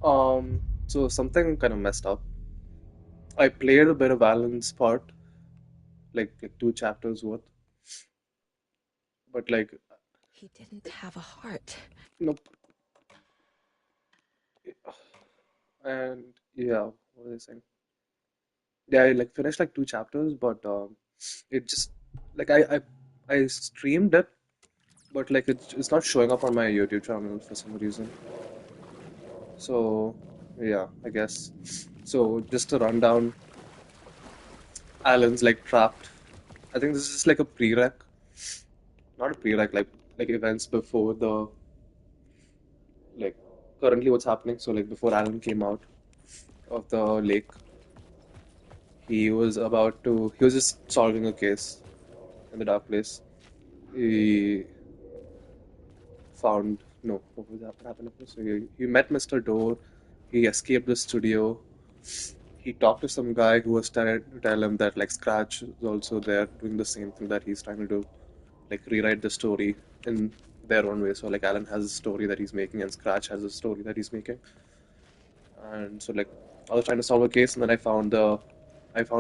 So something kind of messed up. I played a bit of Alan's part, like two chapters worth, but like, He didn't have a heart. nope. And yeah, what was I saying? Yeah, I like finished like two chapters, but it just like I streamed it, but like it's not showing up on my YouTube channel for some reason. So yeah, I guess. So just to run down, Alan's like trapped. I think this is like a prereq, not a prereq, like events before the like currently what's happening. So like before Alan came out of the lake, he was just solving a case in the dark place. He found no, what happened after? So he met Mr. Door. He escaped the studio. He talked to some guy who was trying to tell him that like Scratch is also there doing the same thing that he's trying to do, like rewrite the story in their own way. So like Alan has a story that he's making and Scratch has a story that he's making. And so like I was trying to solve a case and then I found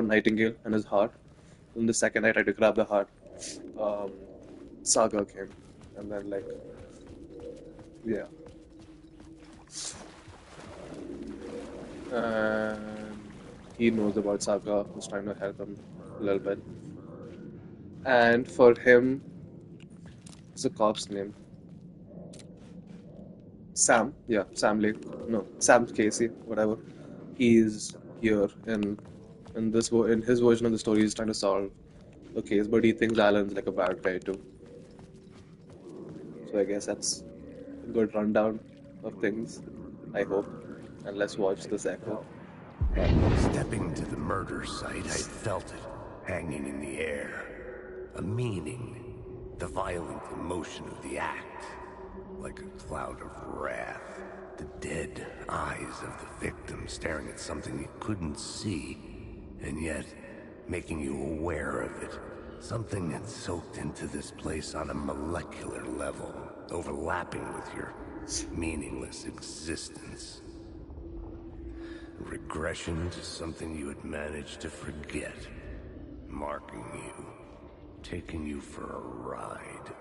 Nightingale and his heart. And the second I tried to grab the heart, um, Saga came. And then like yeah. And he knows about Saga, who's trying to help him a little bit. And for him, what's the cop's name? Sam. Yeah, Sam Lake. No, Sam Casey, whatever. He's here in his version of the story, he's trying to solve the case, but he thinks Alan's like a bad guy too. So I guess that's a good rundown of things. I hope. And let's watch this echo. Stepping to the murder site, I felt it, hanging in the air. A meaning, the violent emotion of the act. Like a cloud of wrath. The dead eyes of the victim staring at something you couldn't see, and yet making you aware of it. Something that soaked into this place on a molecular level, overlapping with your meaningless existence. Regression to something you had managed to forget. Marking you. Taking you for a ride.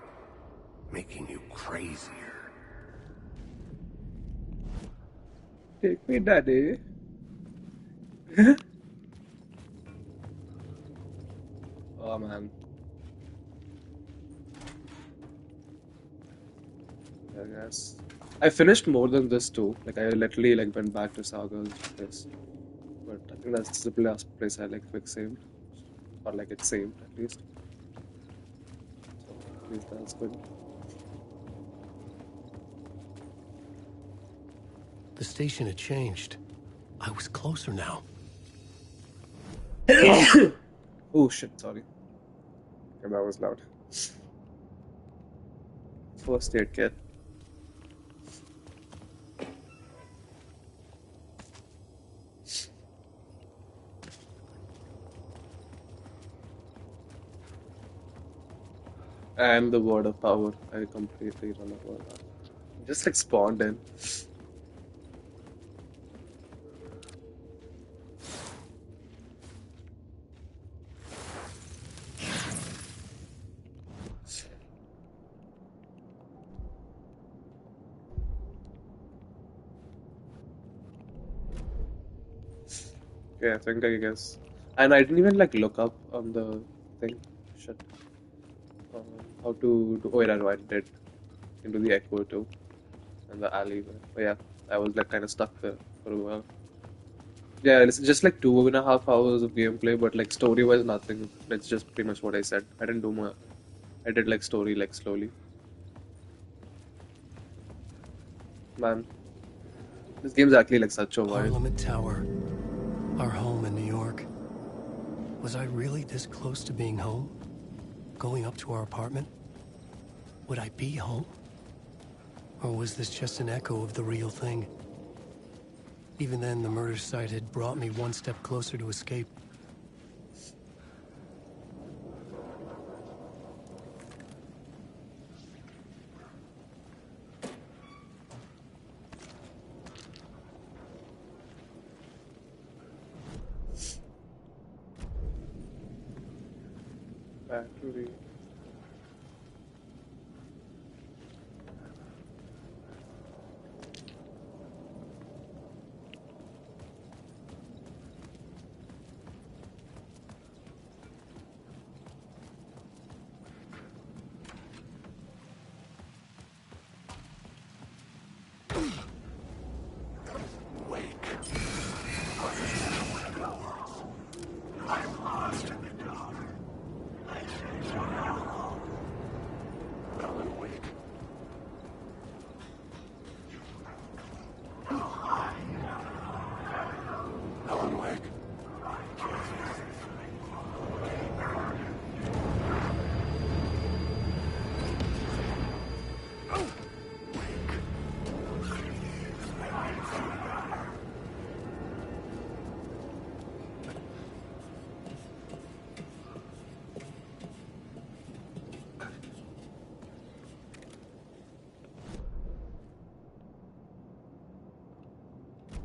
Making you crazier. Take me, daddy. Oh man, I guess. I finished more than this too. Like I literally like went back to Saga's place. But I think that's the last place I like quick saved. Or like it's saved at least. So at least that's good. The station had changed. I was closer now. Oh shit, sorry. Okay, that was loud. First aid kit. And the word of power. I completely run over that. Just like spawned in. Okay, I think I guess. And I didn't even like look up on the thing. Shit. How to do. Oh, yeah, no, I did. Into the echo too. And the alleyway. But yeah, I was like kind of stuck there for a while. Yeah, it's just like 2.5 hours of gameplay, but like story wise, nothing. That's just pretty much what I said. I didn't do more. I did like story like slowly. Man, this game's actually like such a vibe. Parliament Tower. Our home in New York. Was I really this close to being home? Going up to our apartment? Would I be home? Or was this just an echo of the real thing? Even then, the murder site had brought me one step closer to escape. Under-Watery.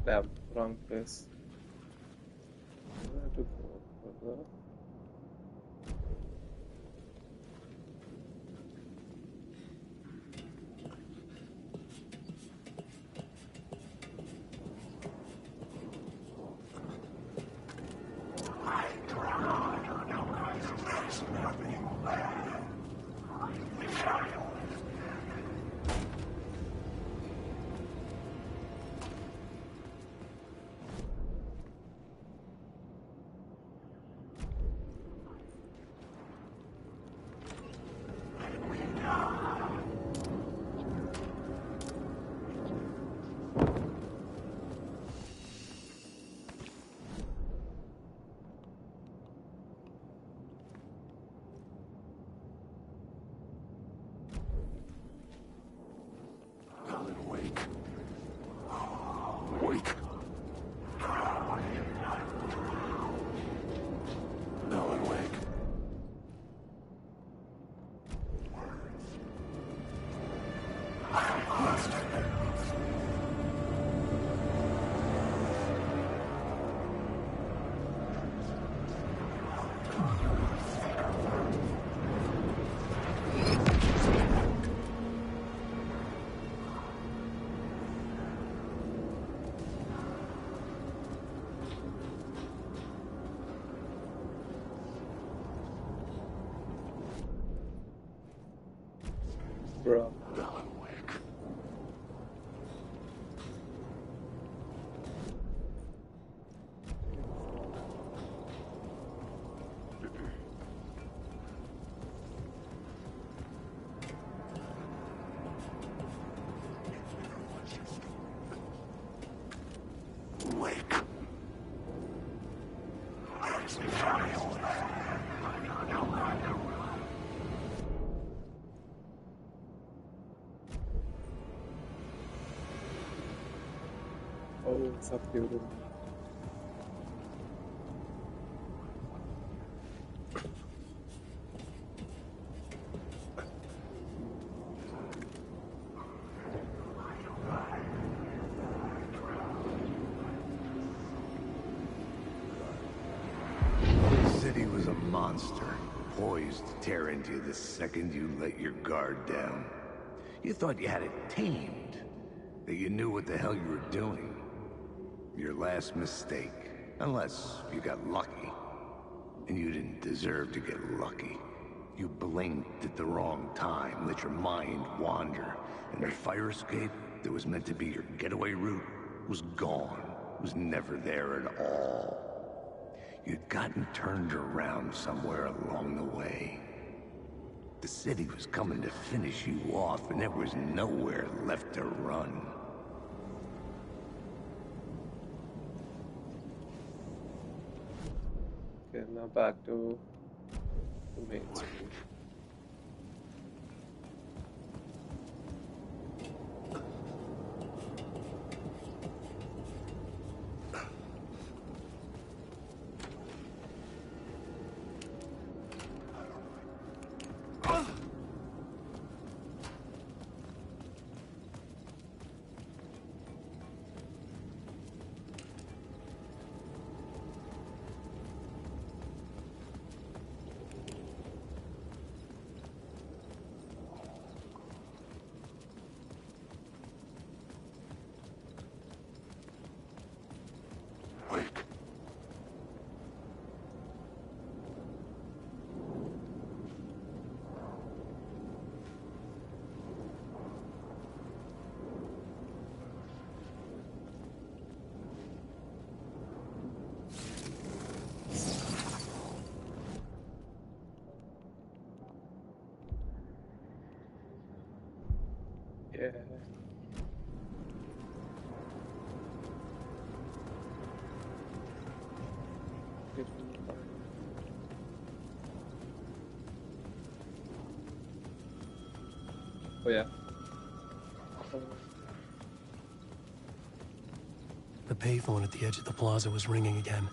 Damn, wrong place. Where to go further? Bro. Oh, fuck you. The city was a monster, poised to tear into you the second you let your guard down. You thought you had it tamed, that you knew what the hell you were doing. Your last mistake, unless you got lucky. And you didn't deserve to get lucky. You blinked at the wrong time, let your mind wander, and the fire escape that was meant to be your getaway route was gone, was never there at all. You'd gotten turned around somewhere along the way. The city was coming to finish you off, and there was nowhere left to run. Okay, now back to the main screen. Yeah. Oh yeah. The payphone at the edge of the plaza was ringing again.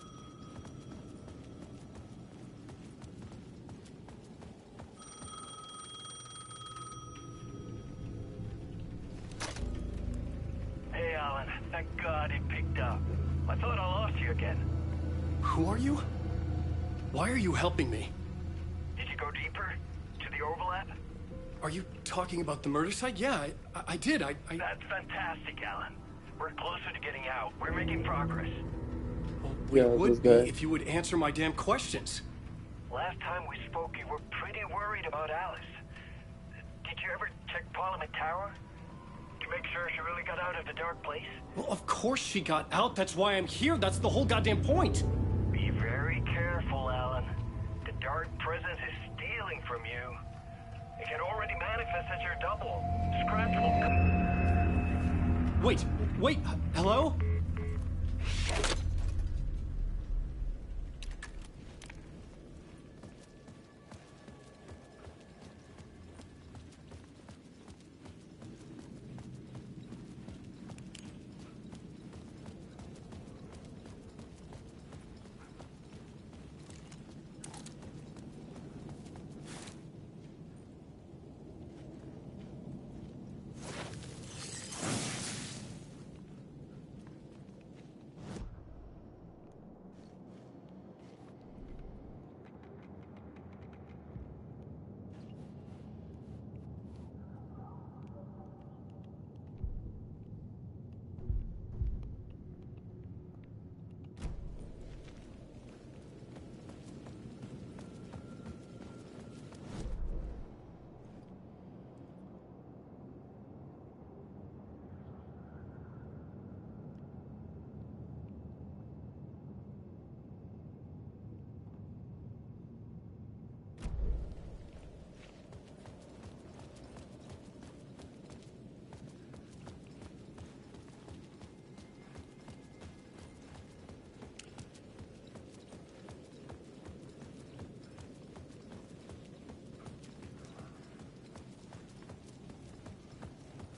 Hey, Alan. Thank God it picked up. I thought I lost you again. Who are you? Why are you helping me? Did you go deeper? To the overlap? Are you talking about the murder site? Yeah, I did. That's fantastic, Alan. We're closer to getting out. We're making progress. Well, we Yeah, would this be guy. if you would answer my damn questions. Last time we spoke, you were pretty worried about Alice. Did you ever check Parliament Tower? To make sure she really got out of the dark place? Well, of course she got out. That's why I'm here. That's the whole goddamn point. Be very careful, Alan. The dark presence is stealing from you. It can already manifest as your double. Scratch will come. Wait, hello?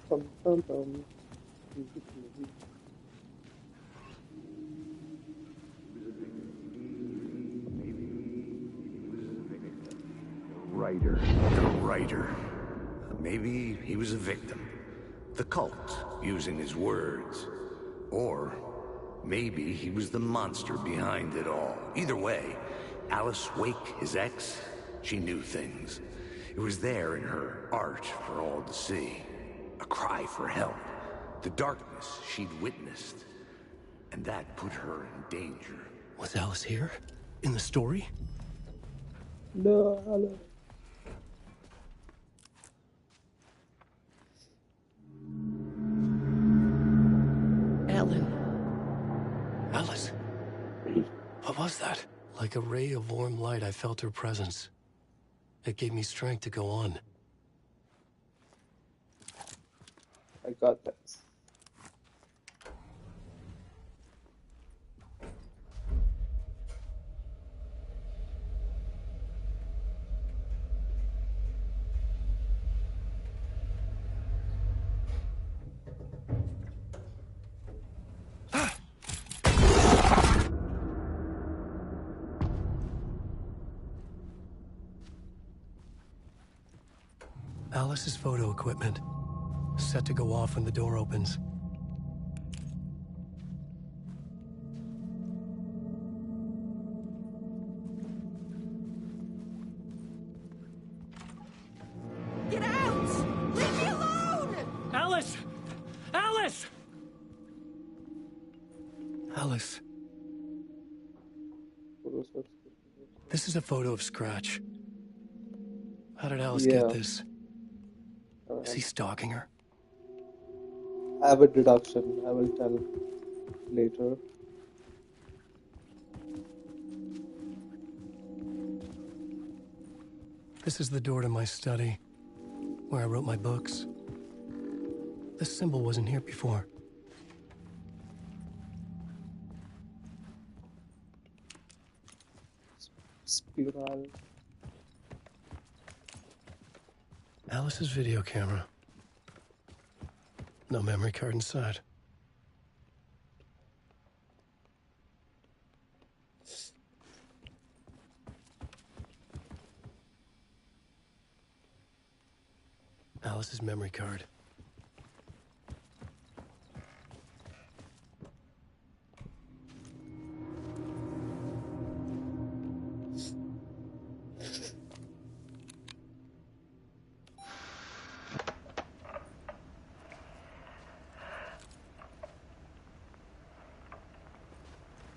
Bum, bum, bum. The writer. Maybe he was a victim. The cult, using his words. Or maybe he was the monster behind it all. Either way, Alice Wake, his ex, she knew things. It was there in her art for all to see. A cry for help. The darkness she'd witnessed. And that put her in danger. Was Alice here? In the story? No, Alan. Alan. Alice? What was that? Like a ray of warm light, I felt her presence. It gave me strength to go on. I got this. Alice's photo equipment. Set to go off when the door opens. Get out! Leave me alone! Alice! Alice! Alice. This is a photo of Scratch. How did Alice get this? Is he stalking her? I have a deduction. I will tell later. This is the door to my study, where I wrote my books. This symbol wasn't here before. Spiral. Alice's video camera. No memory card inside. Alice's memory card.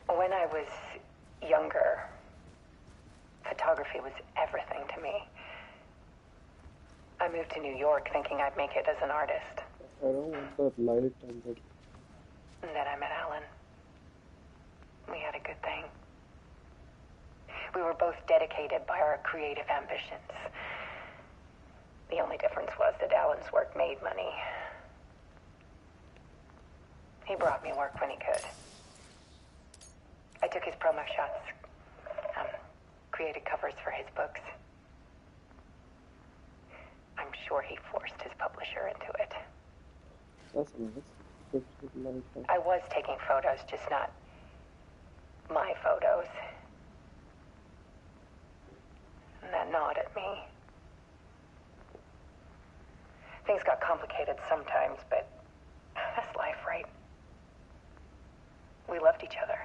When I was younger, photography was everything to me. I moved to New York thinking I'd make it as an artist. I don't want that light and that. And then I met Alan. We had a good thing. We were both dedicated by our creative ambitions. The only difference was that Alan's work made money. He brought me work when he could. I took his promo shots, created covers for his books. I'm sure he forced his publisher into it. That's nice. Good light. I was taking photos, just not my photos. And that gnawed at me. Things got complicated sometimes, but that's life, right? We loved each other.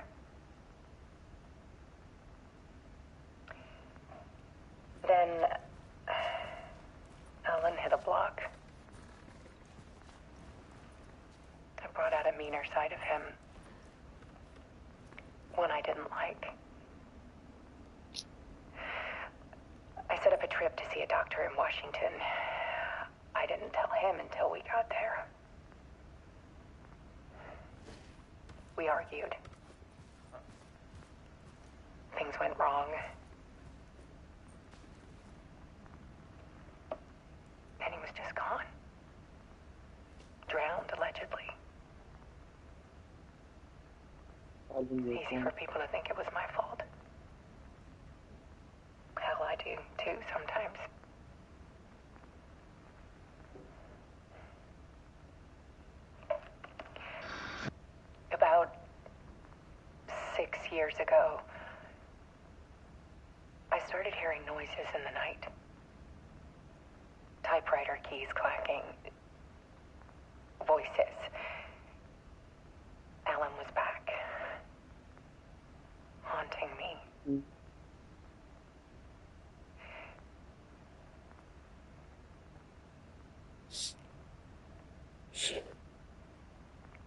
Then Alan hit a block. I brought out a meaner side of him. One I didn't like. I set up a trip to see a doctor in Washington. I didn't tell him until we got there. We argued. Things went wrong. And he was just gone. Drowned, allegedly. Easy for people to think it was my fault. Hell, I do too sometimes. About 6 years ago, I started hearing noises in the night. Typewriter keys clacking. Voices. Alan was back. Haunting me.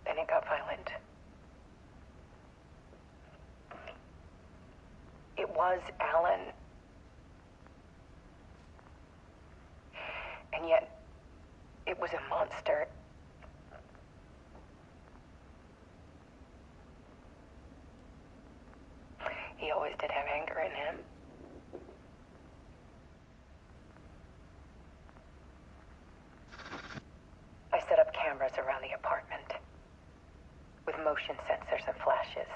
Then it got violent. It was Alan. And yet, it was a monster. He always did have anger in him. I set up cameras around the apartment with motion sensors and flashes.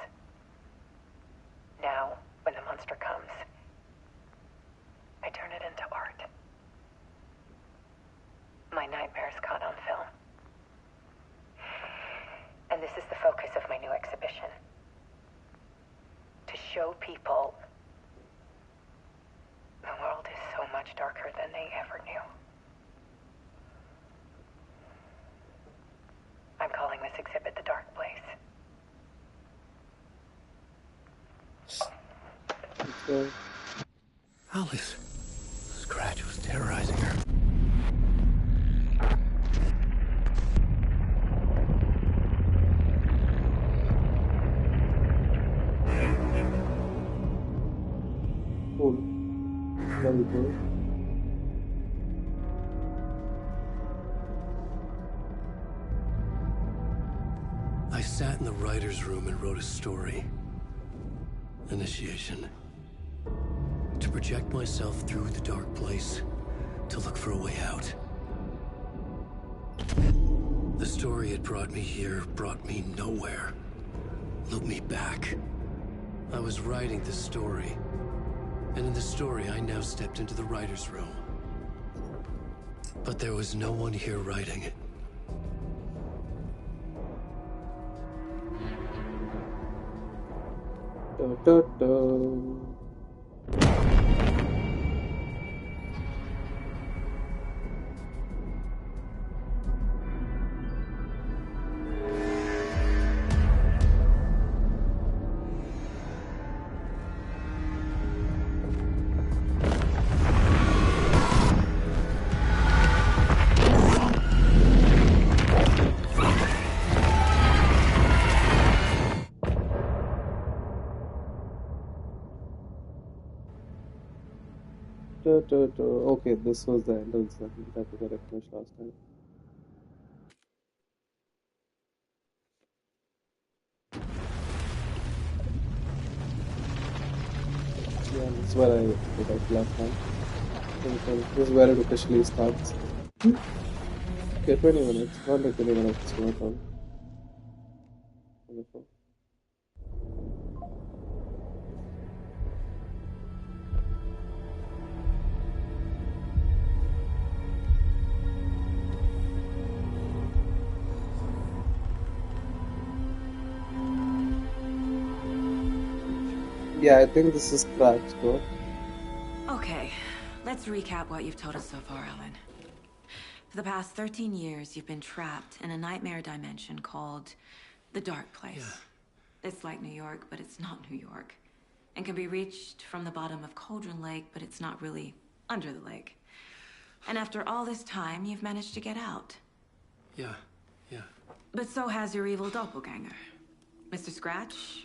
Now, when the monster comes, I turn it into art. My nightmares caught on film. And this is the focus of my new exhibition. To show people the world is so much darker than they ever knew. I'm calling this exhibit The Dark Place. Okay. Alice. Scratch was terrorizing her. Cool. Very good. I sat in the writer's room and wrote a story. Initiation. To project myself through the dark place, to look for a way out. The story had brought me here, brought me nowhere. Looked me back. I was writing the story. And in the story, I now stepped into the writer's room. But there was no one here writing it. Da, da, da. Okay, this was the end of the segment that we got finished last time. Yeah, this is where I put out last time. This is where it officially starts. Okay, 20 minutes. 120 minutes is worth on. Wonderful. Yeah, I think this is Scratch, though. Okay, let's recap what you've told us so far, Alan. For the past 13 years, you've been trapped in a nightmare dimension called the Dark Place. Yeah. It's like New York, but it's not New York. And can be reached from the bottom of Cauldron Lake, but it's not really under the lake. And after all this time, you've managed to get out. Yeah. But so has your evil doppelganger. Mr. Scratch?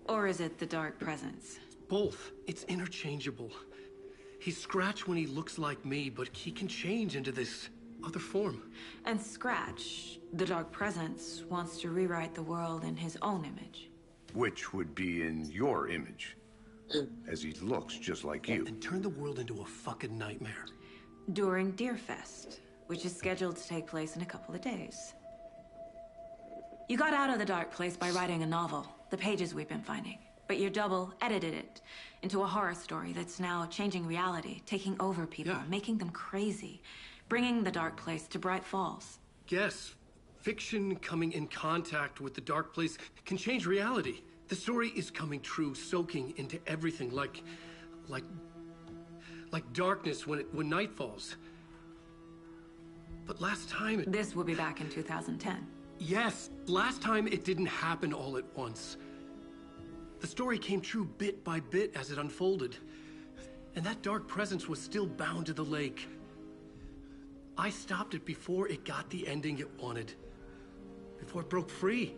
Or is it the Dark Presence? Both. It's interchangeable. He's Scratch when he looks like me, but he can change into this other form. And Scratch, the Dark Presence, wants to rewrite the world in his own image. Which would be in your image, as he looks just like you. And turn the world into a fucking nightmare. During Deerfest, which is scheduled to take place in a couple of days. You got out of the Dark Place by writing a novel, the pages we've been finding. But your double edited it into a horror story that's now changing reality, taking over people, making them crazy, bringing the Dark Place to Bright Falls. Yes, fiction coming in contact with the Dark Place can change reality. The story is coming true, soaking into everything like darkness when night falls. But last time This will be back in 2010. Yes, last time it didn't happen all at once. The story came true bit by bit as it unfolded. And that dark presence was still bound to the lake. I stopped it before it got the ending it wanted. Before it broke free.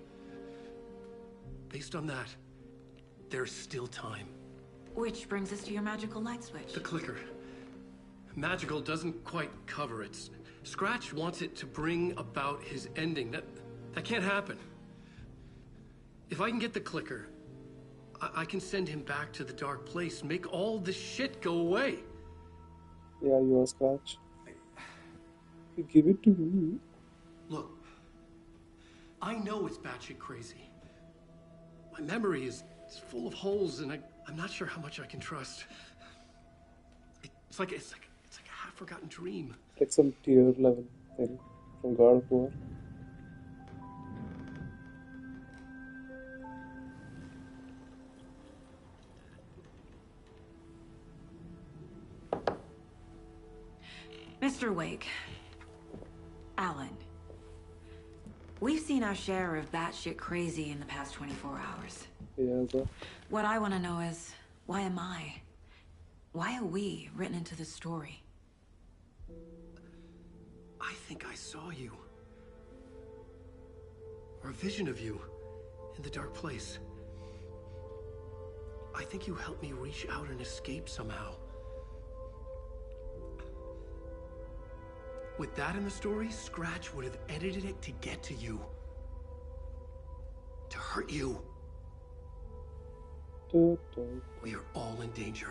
Based on that, there's still time. Which brings us to your magical light switch. The clicker. Magical doesn't quite cover it. Scratch wants it to bring about his ending. That can't happen. If I can get the clicker, I can send him back to the Dark Place, make all this shit go away. Yeah, you are Scratch. You give it to me. Look, I know it's batshit crazy. My memory is full of holes, and I'm not sure how much I can trust. It's like a half-forgotten dream. Like some tier 11 thing from God of War. Mr. Wake. Alan. We've seen our share of batshit crazy in the past 24 hours. Yeah, the... What I want to know is, why am I? Why are we written into the story? I think I saw you. Or a vision of you in the Dark Place. I think you helped me reach out and escape somehow. With that in the story, Scratch would have edited it to get to you. To hurt you. We are all in danger.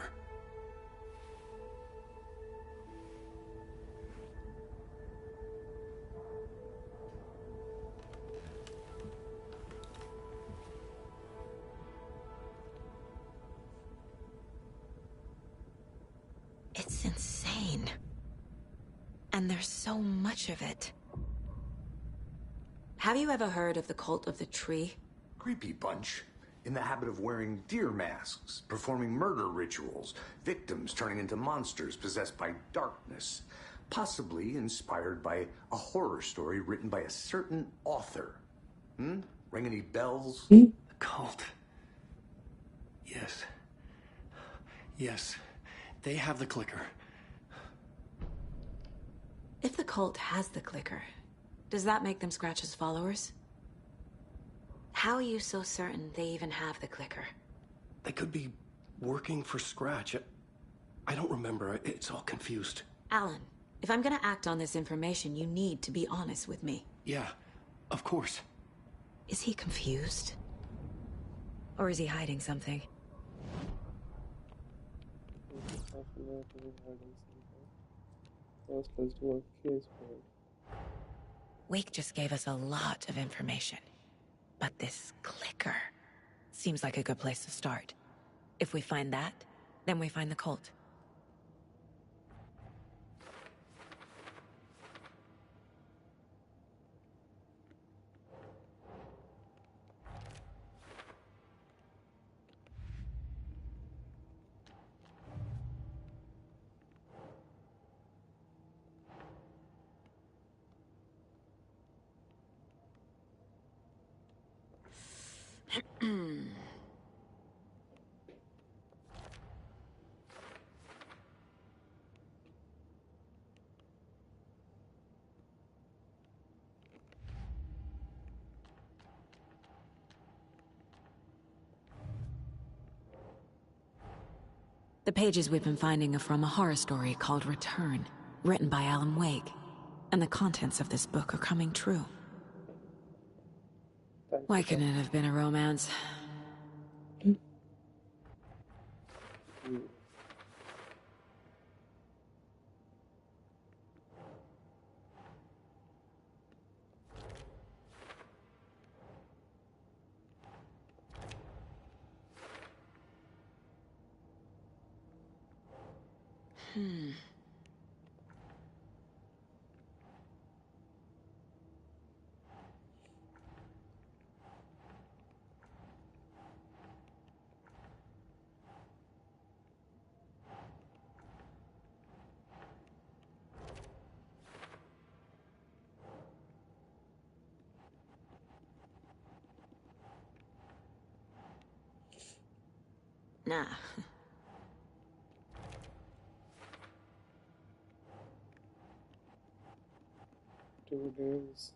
It's insane. And there's so much of it. Have you ever heard of the cult of the tree? Creepy bunch. In the habit of wearing deer masks, performing murder rituals, victims turning into monsters possessed by darkness. Possibly inspired by a horror story written by a certain author. Ring any bells? The cult. Yes. Yes. They have the clicker. If the cult has the clicker, does that make them Scratch's followers? How are you so certain they even have the clicker? They could be working for Scratch. I don't remember. It's all confused. Alan, if I'm gonna act on this information, you need to be honest with me. Yeah, of course. Is he confused? Or is he hiding something? First, let's do a case build. Wake just gave us a lot of information. But this clicker seems like a good place to start. If we find that, then we find the cult. The pages we've been finding are from a horror story called Return, written by Alan Wake. And the contents of this book are coming true. Why couldn't it have been a romance? Nah. 2 days.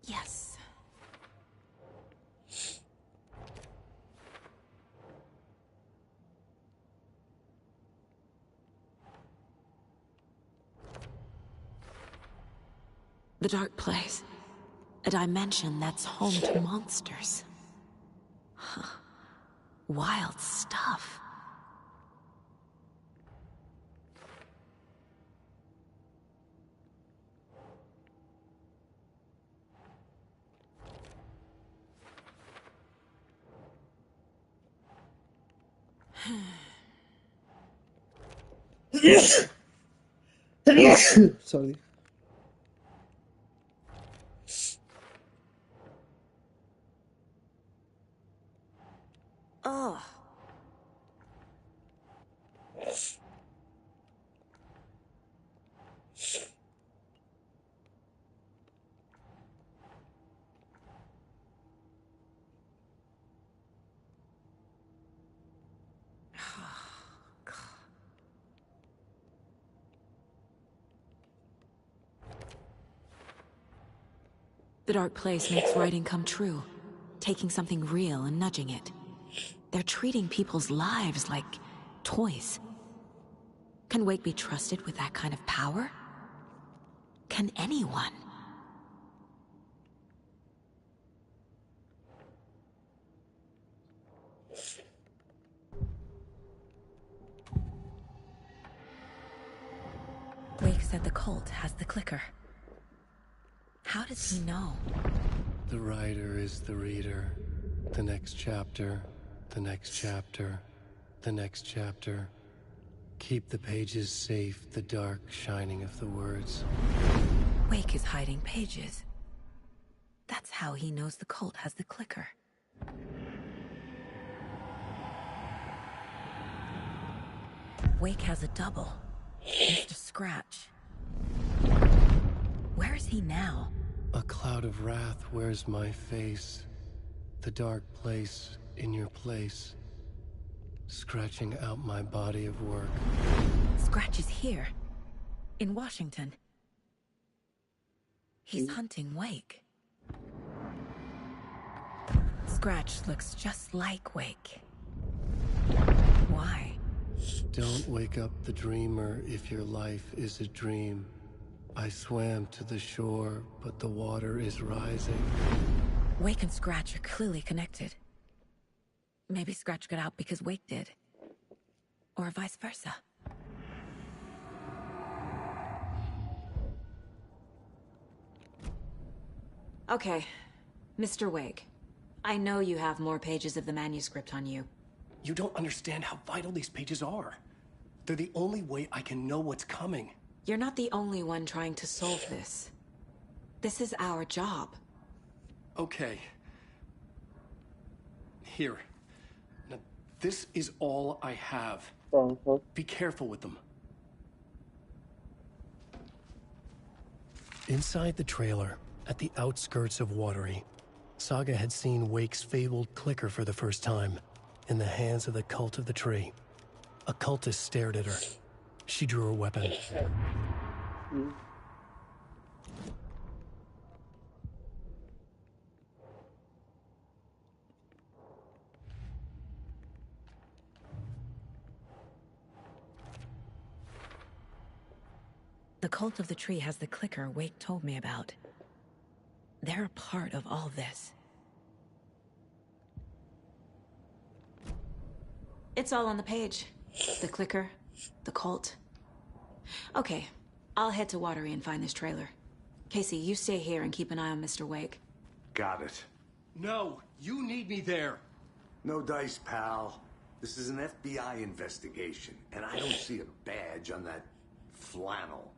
Yes. The dark place. A dimension that's home to monsters. Huh. Wild stuff. Sorry. Oh. The dark place makes writing come true, taking something real and nudging it. They're treating people's lives like toys. Can Wake be trusted with that kind of power? Can anyone? Wake said the cult has the clicker. How does he know? The writer is the reader. The next chapter, the next chapter, the next chapter. Keep the pages safe, the dark shining of the words. Wake is hiding pages. That's how he knows the cult has the clicker. Wake has a double. Mr. Scratch. Where is he now? A cloud of wrath wears my face. The dark place in your place. Scratching out my body of work. Scratch is here. In Washington. He's hunting Wake. Scratch looks just like Wake. Why? Don't wake up the dreamer if your life is a dream. I swam to the shore, but the water is rising. Wake and Scratch are clearly connected. Maybe Scratch got out because Wake did. Or vice versa. Okay, Mr. Wake. I know you have more pages of the manuscript on you. You don't understand how vital these pages are. They're the only way I can know what's coming. You're not the only one trying to solve this. This is our job. Okay. Here. Now, this is all I have. Be careful with them. Inside the trailer, at the outskirts of Watery, Saga had seen Wake's fabled clicker for the first time, in the hands of the Cult of the Tree. A cultist stared at her. She drew her weapon. The Cult of the Tree has the clicker Wake told me about. They're a part of all this. It's all on the page. The clicker, the cult. Okay, I'll head to Watery and find this trailer. Casey, you stay here and keep an eye on Mr. Wake. Got it. No, you need me there. No dice, pal. This is an FBI investigation, and I don't see a badge on that flannel.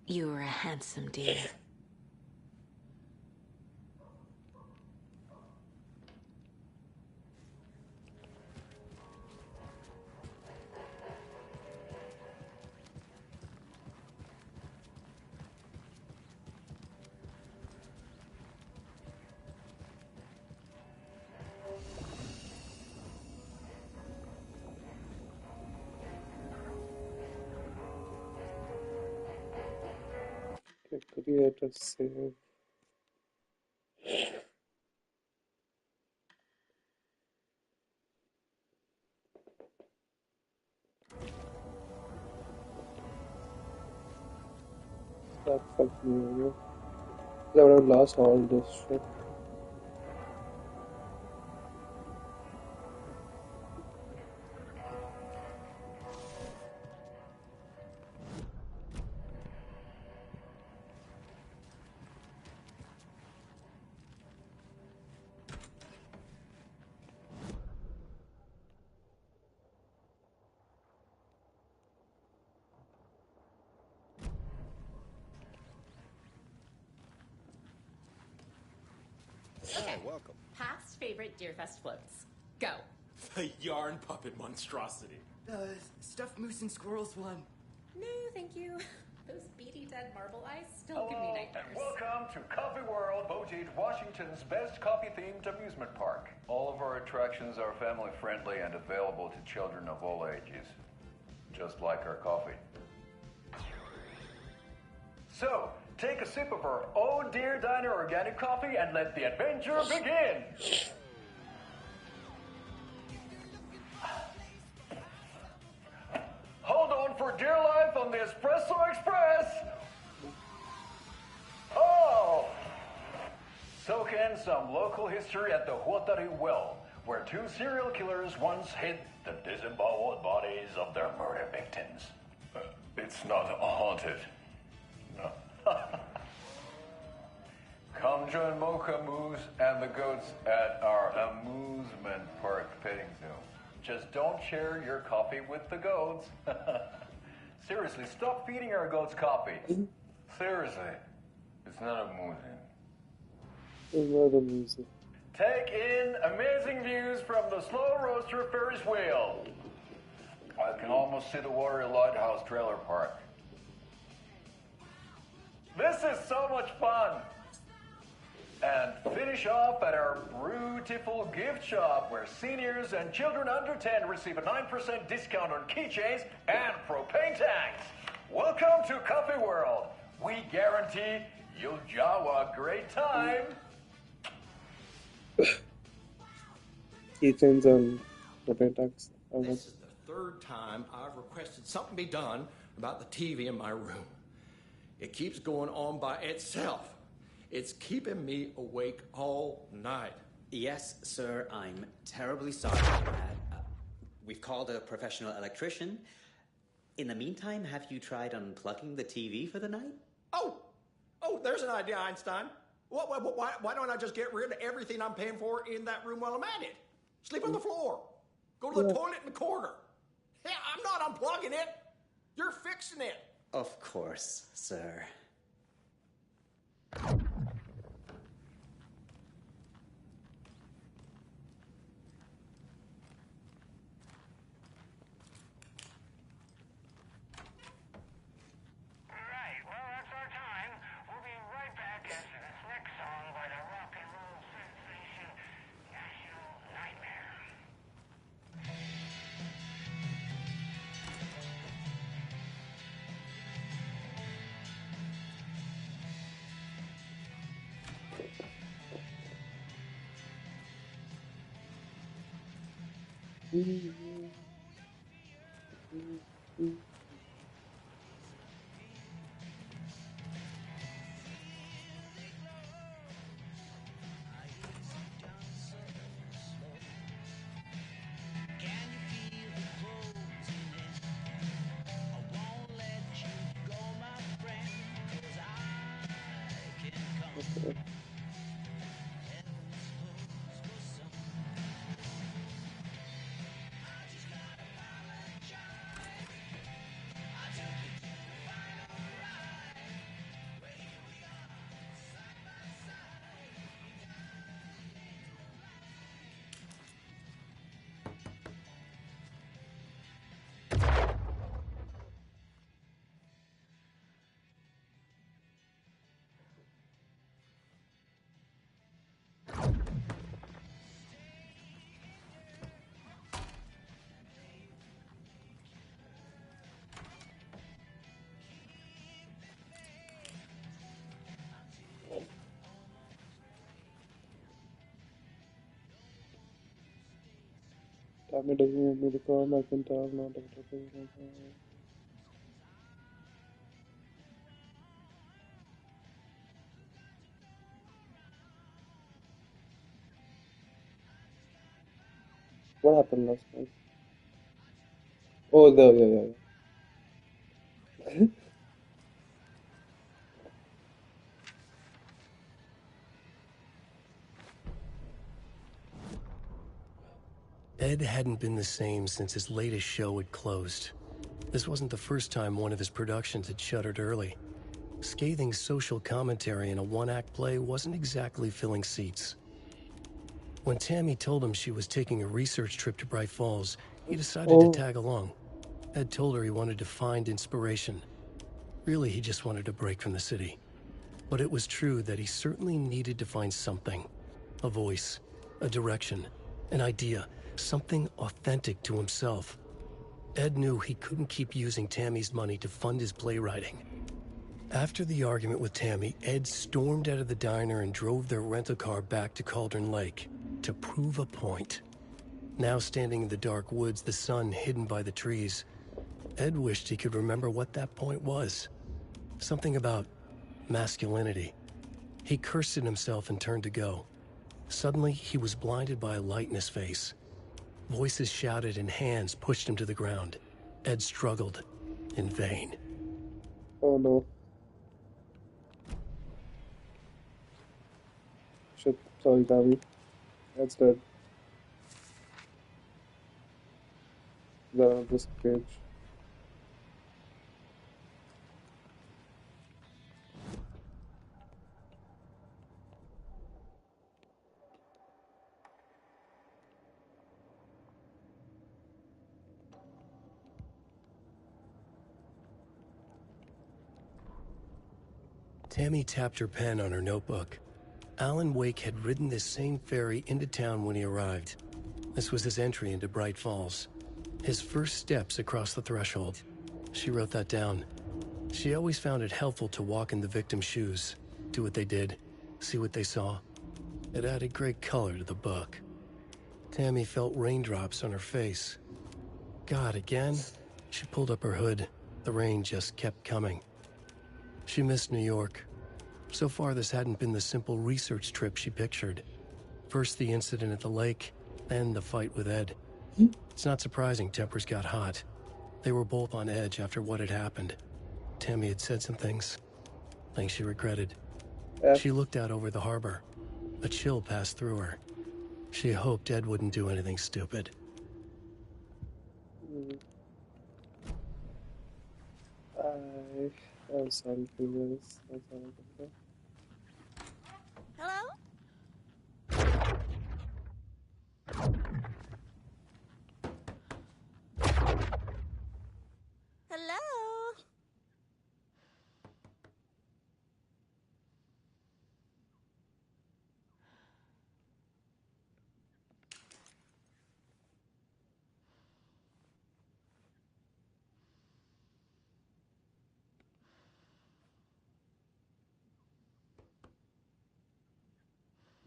You are a handsome dear. Create a save. That fucked me over. I would have lost all this shit. Okay. Welcome. Past favorite Deerfest floats. Go. The yarn puppet monstrosity. Stuffed moose and squirrels one. No, thank you. Those beady said marble ice still give me nightmares. And welcome to Coffee World, voted Washington's best coffee-themed amusement park. All of our attractions are family-friendly and available to children of all ages, just like our coffee. So, take a sip of our Oh Dear Diner organic coffee and let the adventure begin! Hold on for dear life on the Espresso Express! Oh! Soak in some local history at the Watery Well, where two serial killers once hid the disemboweled bodies of their murder victims. It's not haunted. No. Come join Mocha Moose and the goats at our amusement park petting zoo. Just don't share your coffee with the goats. Seriously, stop feeding our goats coffee. Seriously, it's not amusing. It's not amusing. Take in amazing views from the slow roaster Ferris wheel. I can almost see the Watery Lighthouse trailer park. This is so much fun. And finish off at our beautiful gift shop where seniors and children under 10 receive a 9% discount on keychains and propane tanks. Welcome to Coffee World. We guarantee you'll jaw a great time. Keychains and propane tanks. This is the third time I've requested something be done about the TV in my room. It keeps going on by itself. It's keeping me awake all night. Yes, sir, I'm terribly sorry about that. We've called a professional electrician. In the meantime, have you tried unplugging the TV for the night? Oh, there's an idea, Einstein. Why don't I just get rid of everything I'm paying for in that room while I'm at it? Sleep on the floor. Go to the toilet in the corner. Hey, I'm not unplugging it. You're fixing it. Of course, sir. Tammy doesn't want me to come. I can tell not to. What happened last night? Oh, yeah. Ed hadn't been the same since his latest show had closed. This wasn't the first time one of his productions had shuttered early. Scathing social commentary in a one-act play wasn't exactly filling seats. When Tammy told him she was taking a research trip to Bright Falls, he decided to tag along. Ed told her he wanted to find inspiration. Really, he just wanted a break from the city. But it was true that he certainly needed to find something. A voice, a direction, an idea, something authentic to himself. Ed knew he couldn't keep using Tammy's money to fund his playwriting. After the argument with Tammy, Ed stormed out of the diner and drove their rental car back to Cauldron Lake to prove a point. Now standing in the dark woods, the sun hidden by the trees, Ed wished he could remember what that point was. Something about masculinity. He cursed at himself and turned to go. Suddenly, he was blinded by a light in his face. Voices shouted and hands pushed him to the ground. Ed struggled, in vain. Oh no. Shit, sorry, Davi. That's dead. They're on this page. Tammy tapped her pen on her notebook. Alan Wake had ridden this same ferry into town when he arrived. This was his entry into Bright Falls. His first steps across the threshold. She wrote that down. She always found it helpful to walk in the victim's shoes, do what they did, see what they saw. It added great color to the book. Tammy felt raindrops on her face. God, again? She pulled up her hood. The rain just kept coming. She missed New York. So far, this hadn't been the simple research trip she pictured. First the incident at the lake, then the fight with Ed. It's not surprising tempers got hot. They were both on edge after what had happened. Tammy had said some things she regretted. She looked out over the harbor. A chill passed through her. She hoped Ed wouldn't do anything stupid. I'm sorry for this. I'm sorry for that. Hello? Hello?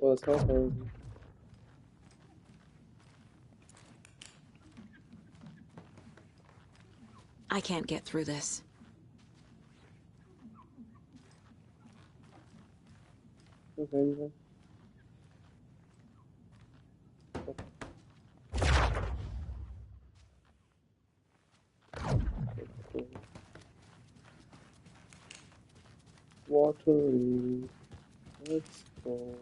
Well, it's not her. I can't get through this. Okay, then. Watery. Let's go.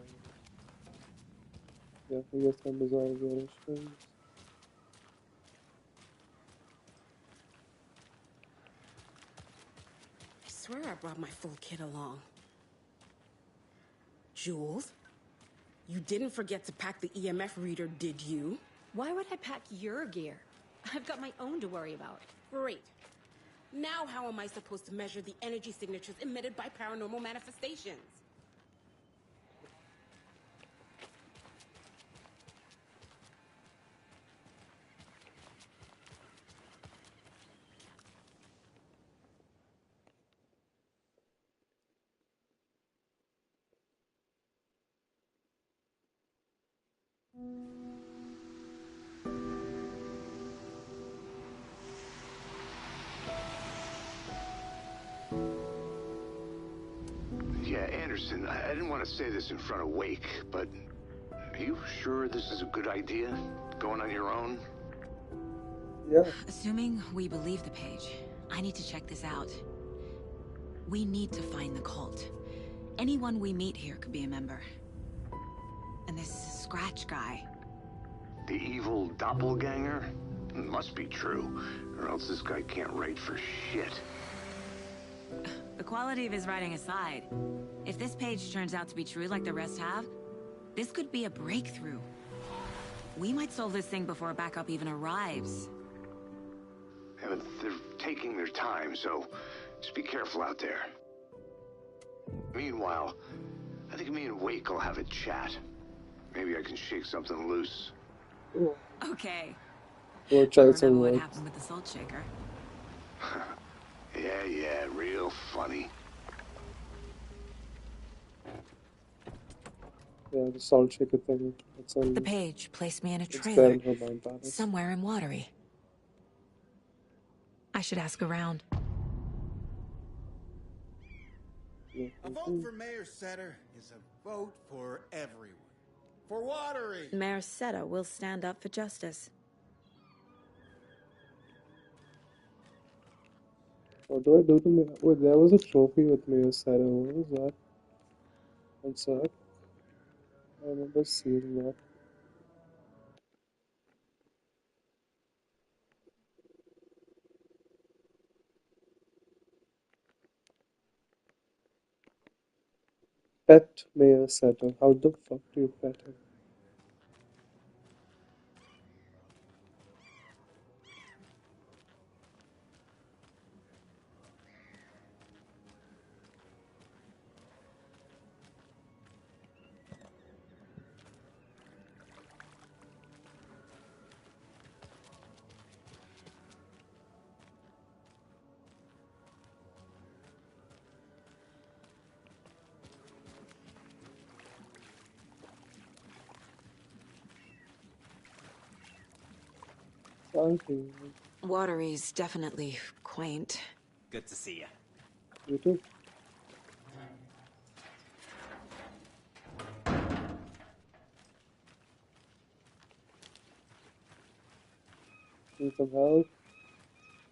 Yeah, we got some bizarre variations. I swear I brought my full kit along. Jules, you didn't forget to pack the EMF reader, did you? Why would I pack your gear? I've got my own to worry about. Great. Now how am I supposed to measure the energy signatures emitted by paranormal manifestations? Yeah, Anderson, I didn't want to say this in front of Wake, but are you sure this is a good idea? Going on your own? Yeah. Assuming we believe the page, I need to check this out. We need to find the cult. Anyone we meet here could be a member. And this Scratch guy. The evil doppelganger? Must be true, or else this guy can't write for shit. The quality of his writing aside, if this page turns out to be true like the rest have, this could be a breakthrough. We might solve this thing before backup even arrives. Yeah, but they're taking their time, so Just be careful out there. Meanwhile, I think me and Wake will have a chat. Maybe I can shake something loose. Okay. We'll I try some remember what words. happened with the salt shaker. Yeah, real funny. Yeah, the salt shaker thing. It's on. The page placed me in a It's there trailer in her mind palace. somewhere in Watery. I should ask around. A vote for Mayor Setter is a vote for everyone. For Watery! Mayor Seta will stand up for justice. What do I do to me? Wait, there was a trophy with me inside. What was that? One sec. I remember seeing that. Pet Mayor Setter. How the fuck do you pet him? Okay. Watery's definitely quaint. Good to see you. You too. Need some help?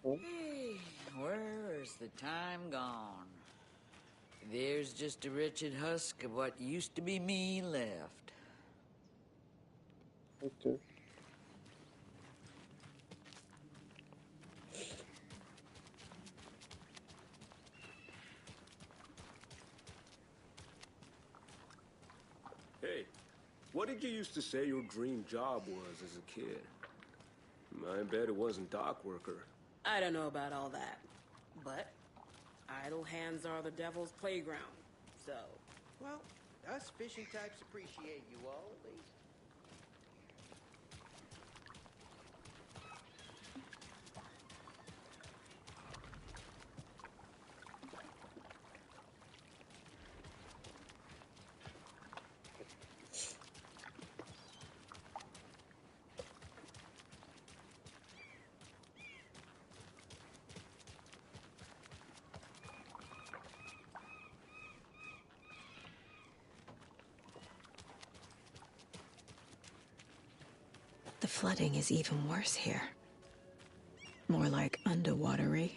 Huh? Hey, where's the time gone? There's just a wretched husk of what used to be me left. Okay. Hey, what did you used to say your dream job was as a kid? I bet it wasn't dock worker. I don't know about all that, but idle hands are the devil's playground, so... Well, us fishing types appreciate you all, at least. The flooding is even worse here. More like Under-Watery.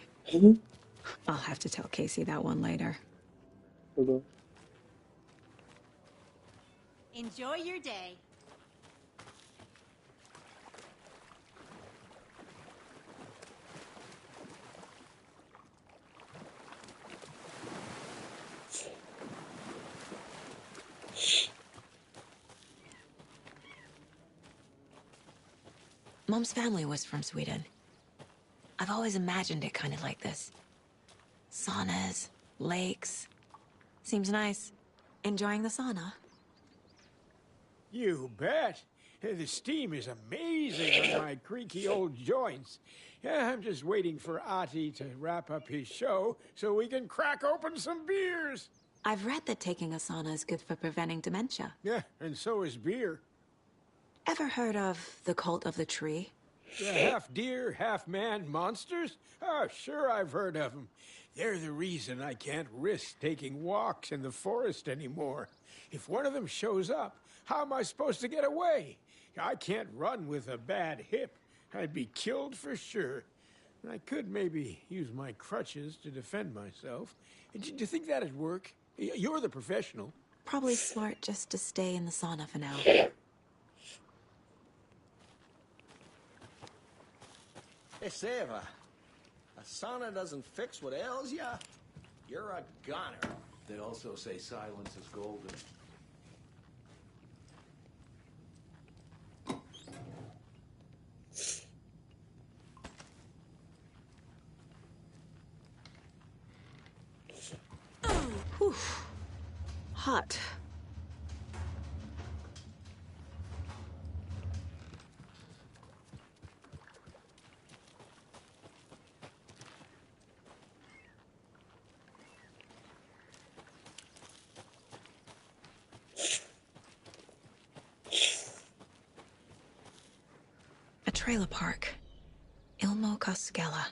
I'll have to tell Casey that one later. Hold on. Enjoy your day. Mom's family was from Sweden. I've always imagined it kind of like this. Saunas, lakes. Seems nice. Enjoying the sauna? You bet. The steam is amazing on my creaky old joints. Yeah, I'm just waiting for Ati to wrap up his show so we can crack open some beers. I've read that taking a sauna is good for preventing dementia. Yeah, and so is beer. Ever heard of the cult of the tree? The half deer, half man monsters? Oh, sure I've heard of them. They're the reason I can't risk taking walks in the forest anymore. If one of them shows up, how am I supposed to get away? I can't run with a bad hip. I'd be killed for sure. I could maybe use my crutches to defend myself. Do you think that'd work? You're the professional. Probably smart just to stay in the sauna for now. Hey, Seva, a sauna doesn't fix what ails ya? You're a goner. They also say silence is golden. Whew. Hot. A trailer park. Ilmo Koskela.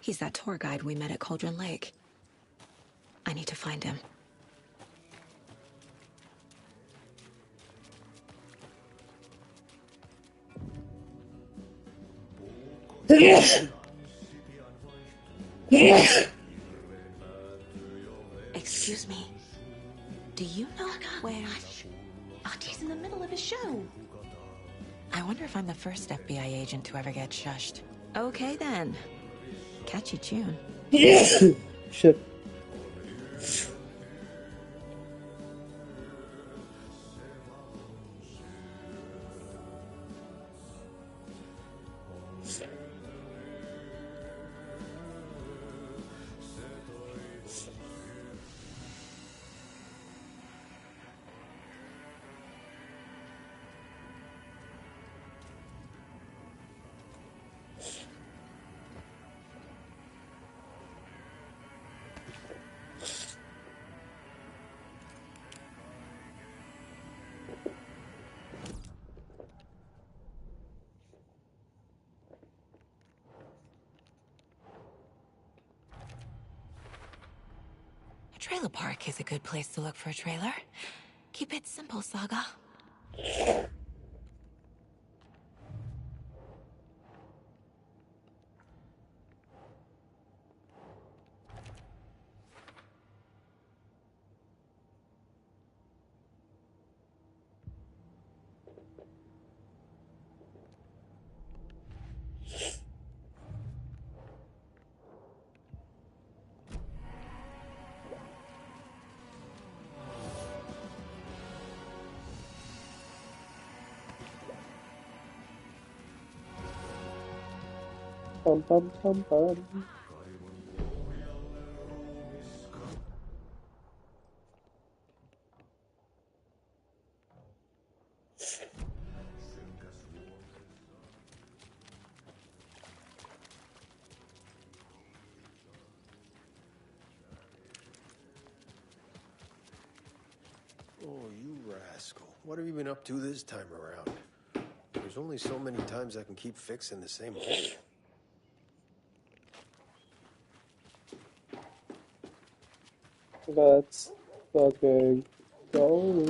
He's that tour guide we met at Cauldron Lake. I need to find him. Excuse me. Do you know where... Artie's in the middle of a show. I wonder if I'm the first FBI agent to ever get shushed. Okay then. Catchy tune. Shit. A trailer park is a good place to look for a trailer. Keep it simple, Saga. Pum pum pum pum. Oh, you rascal. What have you been up to this time around? There's only so many times I can keep fixing the same hole. Let's fucking go.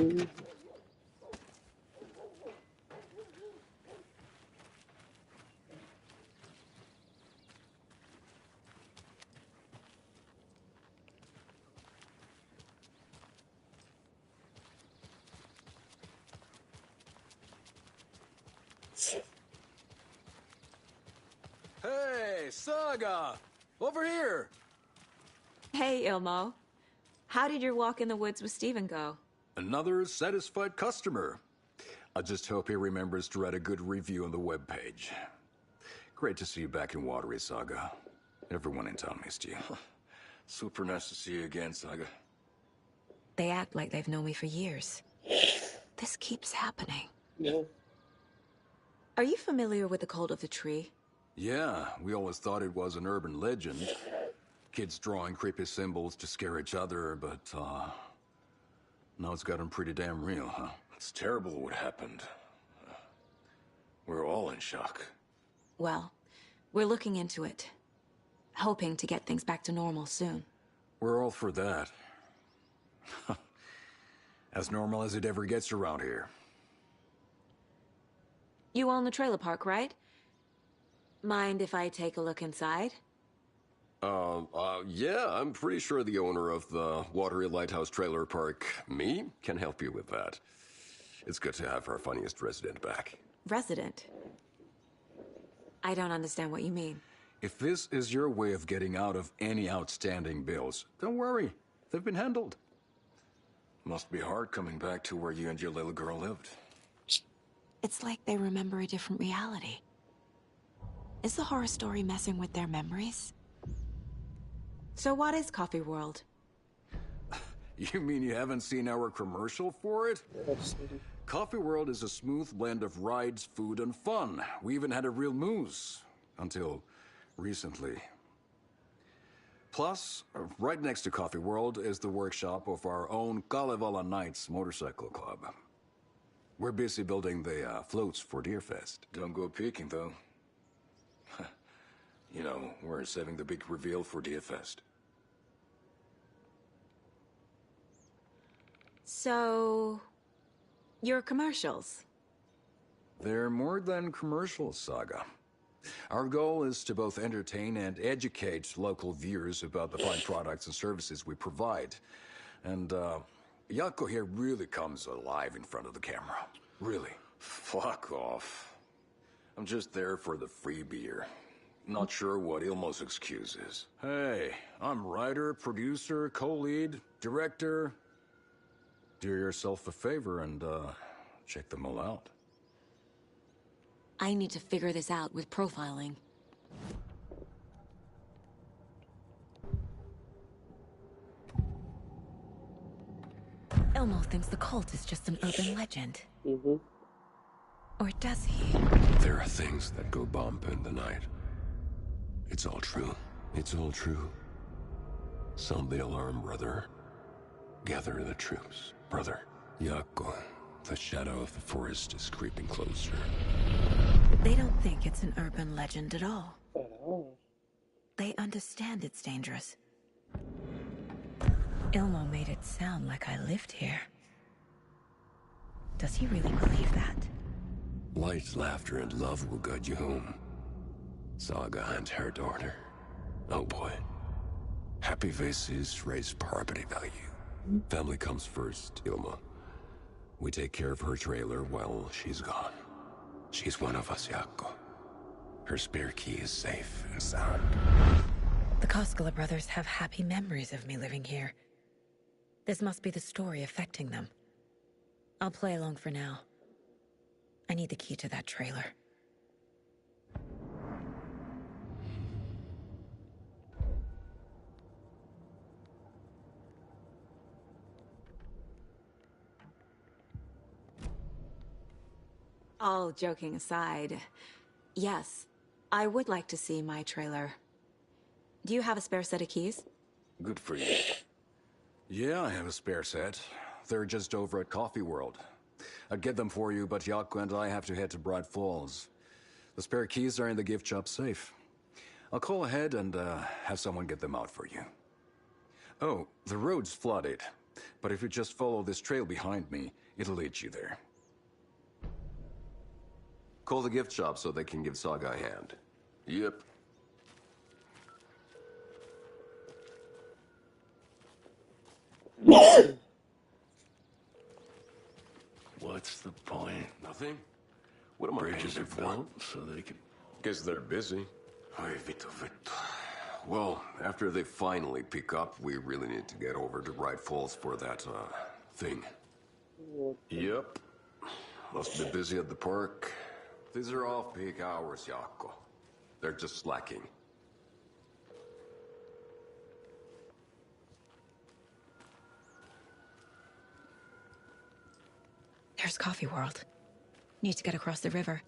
Hey, Saga! Over here! Hey, Ilmo. How did your walk in the woods with Steven go? Another satisfied customer. I just hope he remembers to write a good review on the webpage. Great to see you back in Watery, Saga. Everyone in town missed you. Super nice to see you again, Saga. They act like they've known me for years. This keeps happening. Yeah. Are you familiar with the cult of the tree? Yeah, we always thought it was an urban legend. Kids drawing creepy symbols to scare each other, but, now it's gotten pretty damn real, huh? It's terrible what happened. We're all in shock. Well, we're looking into it. Hoping to get things back to normal soon. We're all for that. As normal as it ever gets around here. You own the trailer park, right? Mind if I take a look inside? Yeah, I'm pretty sure the owner of the Watery Lighthouse Trailer Park, me, can help you with that. It's good to have our funniest resident back. Resident? I don't understand what you mean. If this is your way of getting out of any outstanding bills, don't worry. They've been handled. Must be hard coming back to where you and your little girl lived. It's like they remember a different reality. Is the horror story messing with their memories? So what is Coffee World? You mean you haven't seen our commercial for it? Coffee World is a smooth blend of rides, food, and fun. We even had a real moose. Until recently. Plus, right next to Coffee World is the workshop of our own Kalevala Knights Motorcycle Club. We're busy building the floats for Deerfest. Don't go peeking, though. You know, we're saving the big reveal for Deerfest. So, your commercials? They're more than commercials, Saga. Our goal is to both entertain and educate local viewers about the fine products and services we provide. And, Yako here really comes alive in front of the camera. Really. Fuck off. I'm just there for the free beer. Not sure what Ilmo's excuse is. Hey, I'm writer, producer, co-lead, director. Do yourself a favor and, check them all out. I need to figure this out with profiling. Ilmo thinks the cult is just an urban legend. Or does he? There are things that go bump in the night. It's all true. It's all true. Sound the alarm, brother. Gather the troops, brother. Yako, the shadow of the forest is creeping closer. They don't think it's an urban legend at all. They understand it's dangerous. Ilmo made it sound like I lived here. Does he really believe that? Light, laughter, and love will guide you home. Saga and her daughter. Oh boy. Happy faces raise property value. Family comes first, Ilma. We take care of her trailer while she's gone. She's one of us, Yako. Her spare key is safe and sound. The Koskela brothers have happy memories of me living here. This must be the story affecting them. I'll play along for now. I need the key to that trailer. All joking aside, yes, I would like to see my trailer. Do you have a spare set of keys? Good for you. Yeah, I have a spare set. They're just over at Coffee World. I'd get them for you, but Yako and I have to head to Bright Falls. The spare keys are in the gift shop safe. I'll call ahead and have someone get them out for you. Oh, the road's flooded, but if you just follow this trail behind me, it'll lead you there. Call the gift shop so they can give Saga a hand. Yep. What's the point? Nothing? What am I Bridges are built so they can... Guess they're busy. Well, after they finally pick up, we really need to get over to Bright Falls for that, thing. Yep. Must be busy at the park. These are off-peak hours, Yako. They're just slacking. There's Coffee World. Need to get across the river.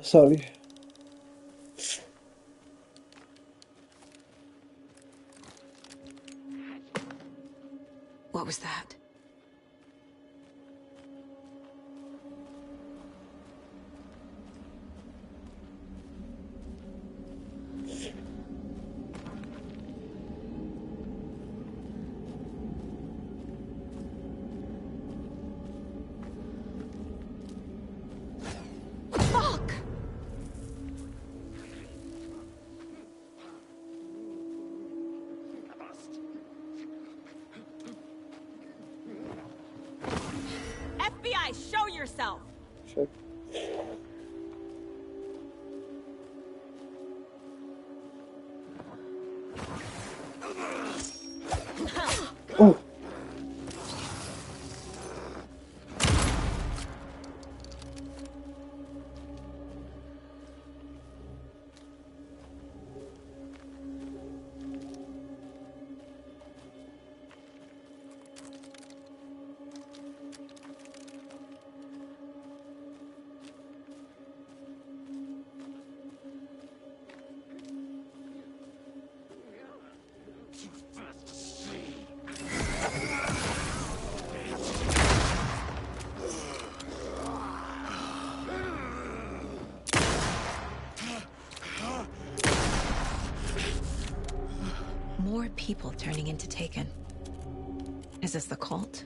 Sorry. What was that? FBI, show yourself! Sure. Oh. More people turning into Taken. Is this the cult?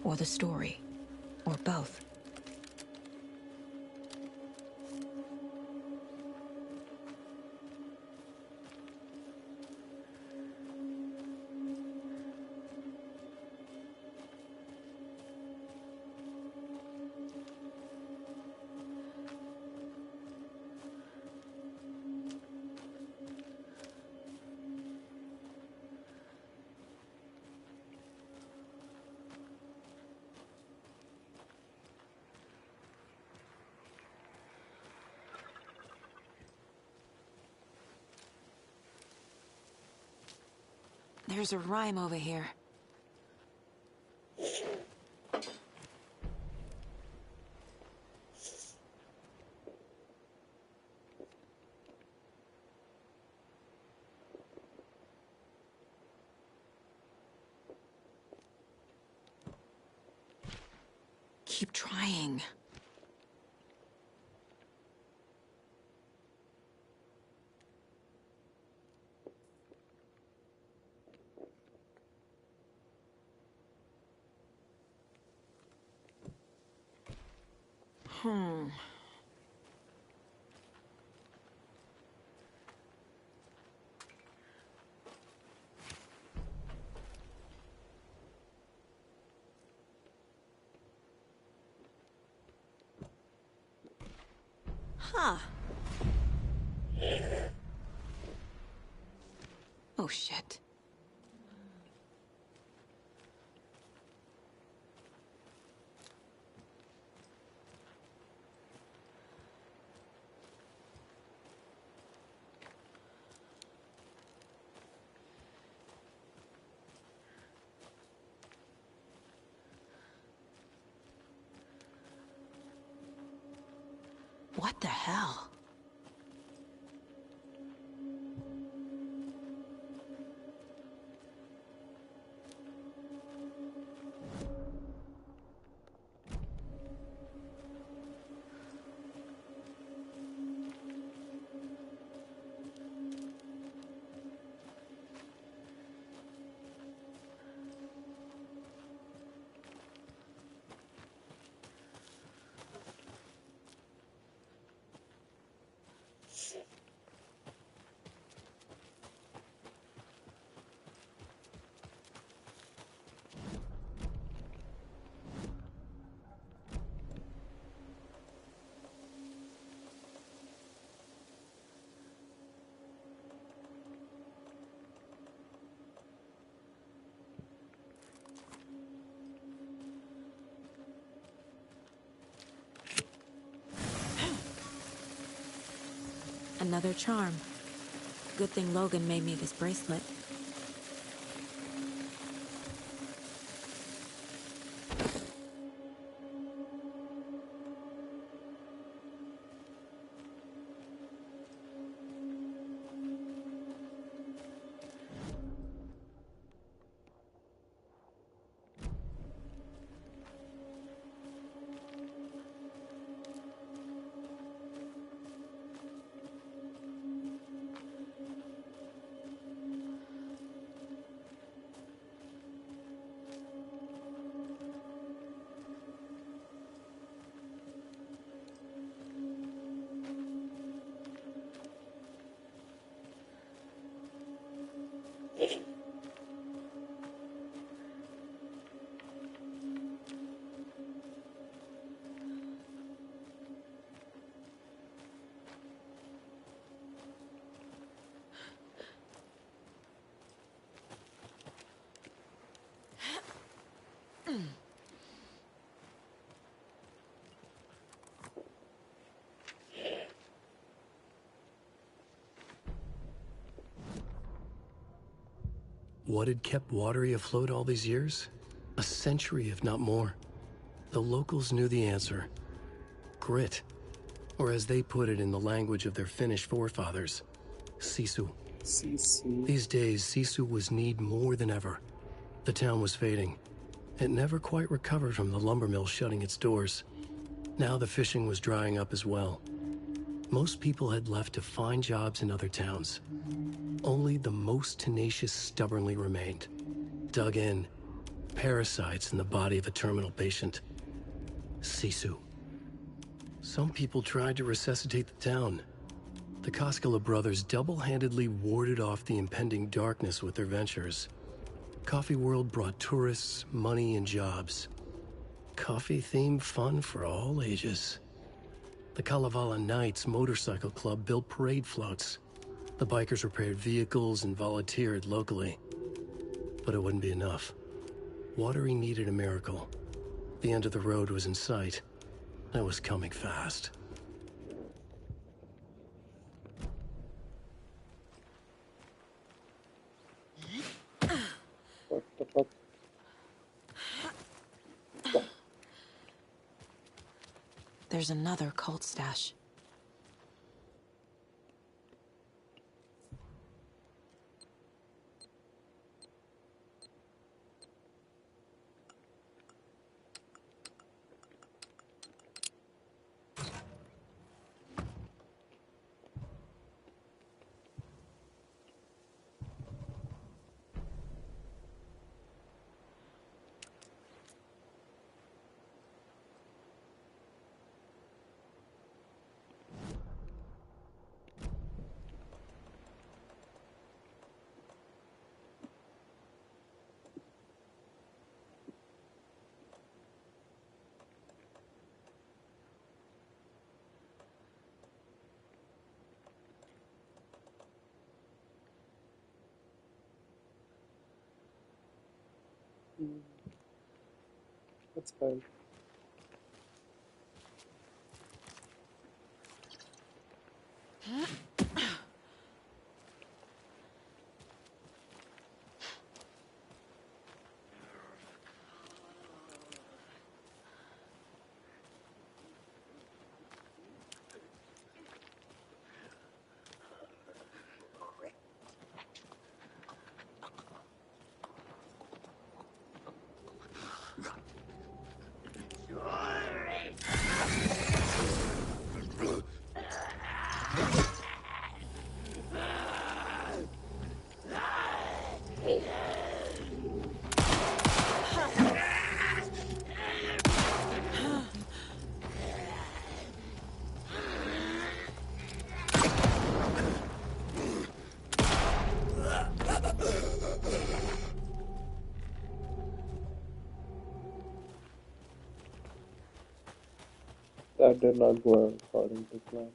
Or the story? Or both? There's a rhyme over here. Keep trying. Huh. Oh, shit. What the hell? Another charm. Good thing Logan made me this bracelet. What had kept Watery afloat all these years? A century, if not more. The locals knew the answer. Grit. Or as they put it in the language of their Finnish forefathers, sisu. Sisu. These days, sisu was needed more than ever. The town was fading. It never quite recovered from the lumber mill shutting its doors. Now the fishing was drying up as well. Most people had left to find jobs in other towns. Only the most tenacious stubbornly remained. Dug in. Parasites in the body of a terminal patient. Sisu. Some people tried to resuscitate the town. The Koskela brothers double-handedly warded off the impending darkness with their ventures. Coffee World brought tourists, money, and jobs. Coffee-themed fun for all ages. The Kalevala Knights Motorcycle Club built parade floats. The bikers repaired vehicles and volunteered locally. But it wouldn't be enough. Watery needed a miracle. The end of the road was in sight. It was coming fast. What the fuck? There's another cult stash. That's fine. That did not go according to plan.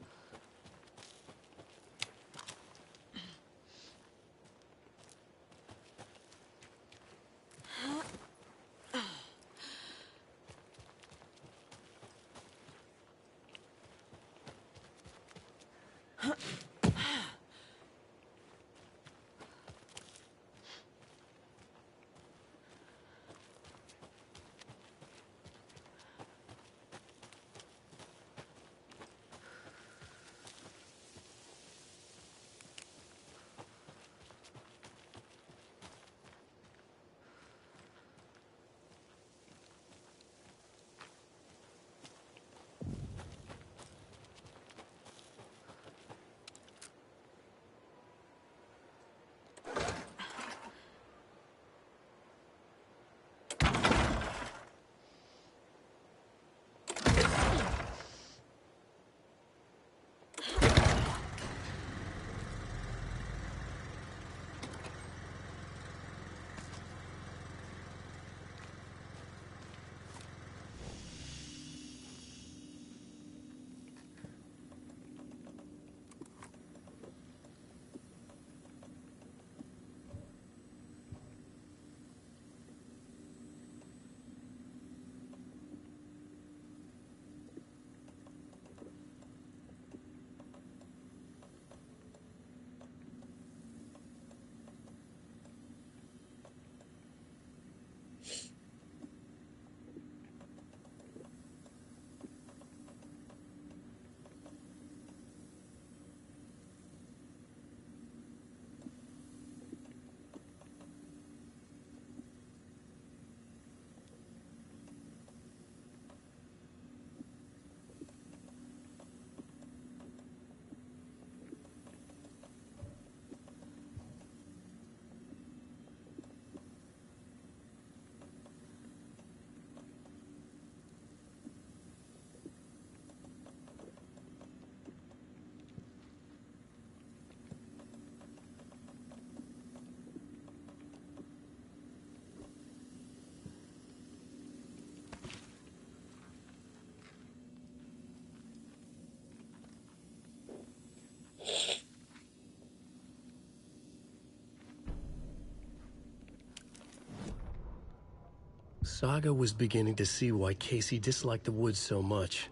Saga was beginning to see why Casey disliked the woods so much.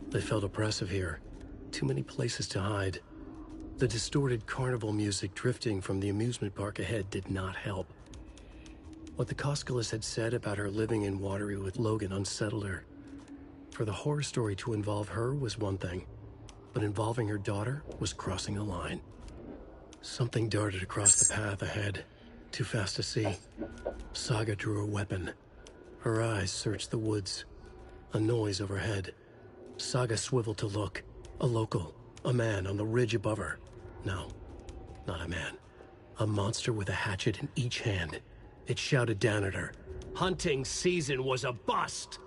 They felt oppressive here. Too many places to hide. The distorted carnival music drifting from the amusement park ahead did not help. What the Koskalis had said about her living in Watery with Logan unsettled her. For the horror story to involve her was one thing, but involving her daughter was crossing a line. Something darted across the path ahead, too fast to see. Saga drew a weapon. Her eyes searched the woods. A noise overhead. Saga swiveled to look. A local. A man on the ridge above her. No, not a man. A monster with a hatchet in each hand. It shouted down at her. Hunting season was a bust!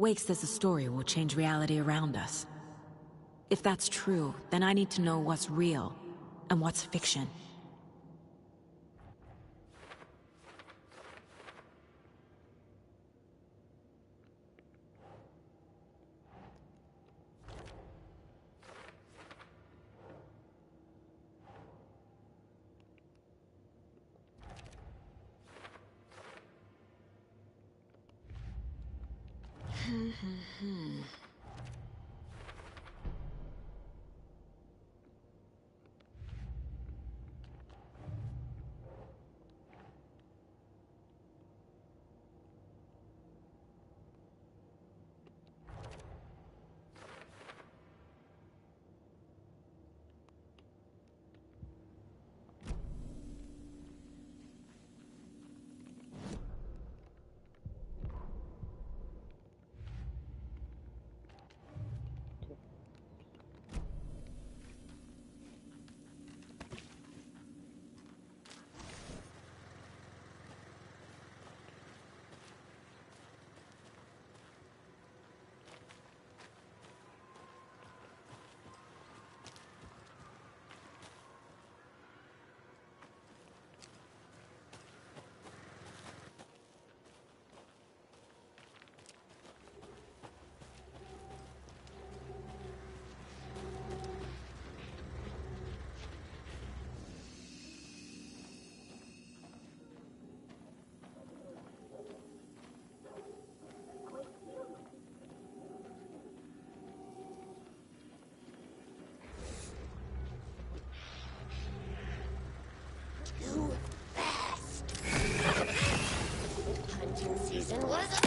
Wake says the story will change reality around us. If that's true, then I need to know what's real and what's fiction. Hunting season was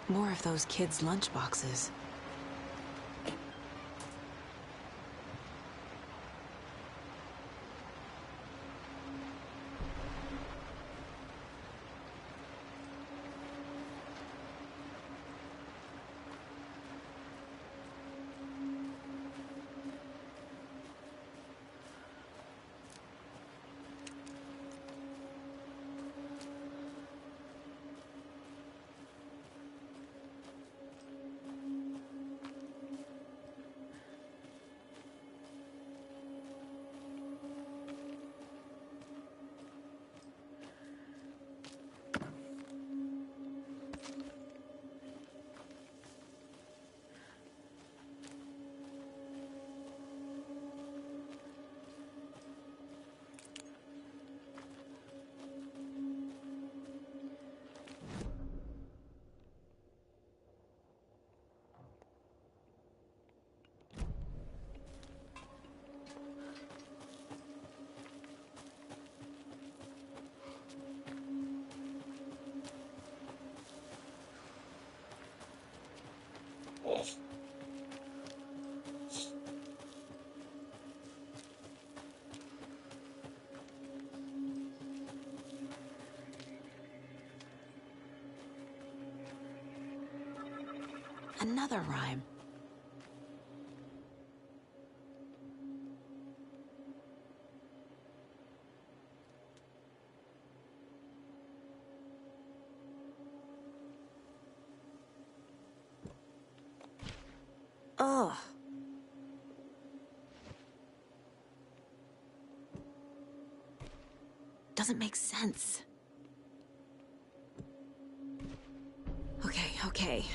More of those kids' lunchboxes. Another rhyme. Ugh. Doesn't make sense. Okay.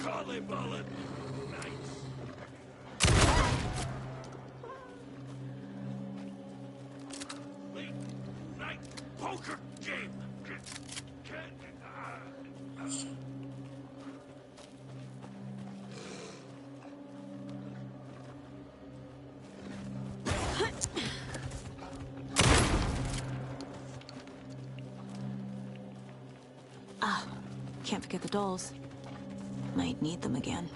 Collie bullet. Late night poker game. Ah, can't forget the dolls. Might need them again.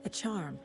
A charm.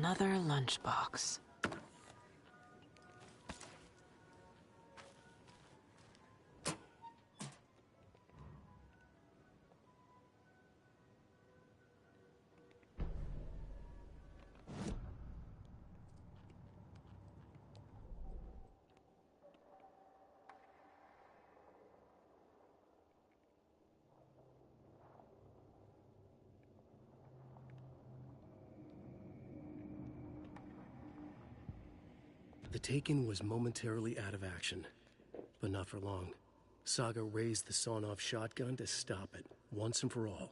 another lunchbox. The Taken was momentarily out of action, but not for long. Saga raised the sawn-off shotgun to stop it, once and for all.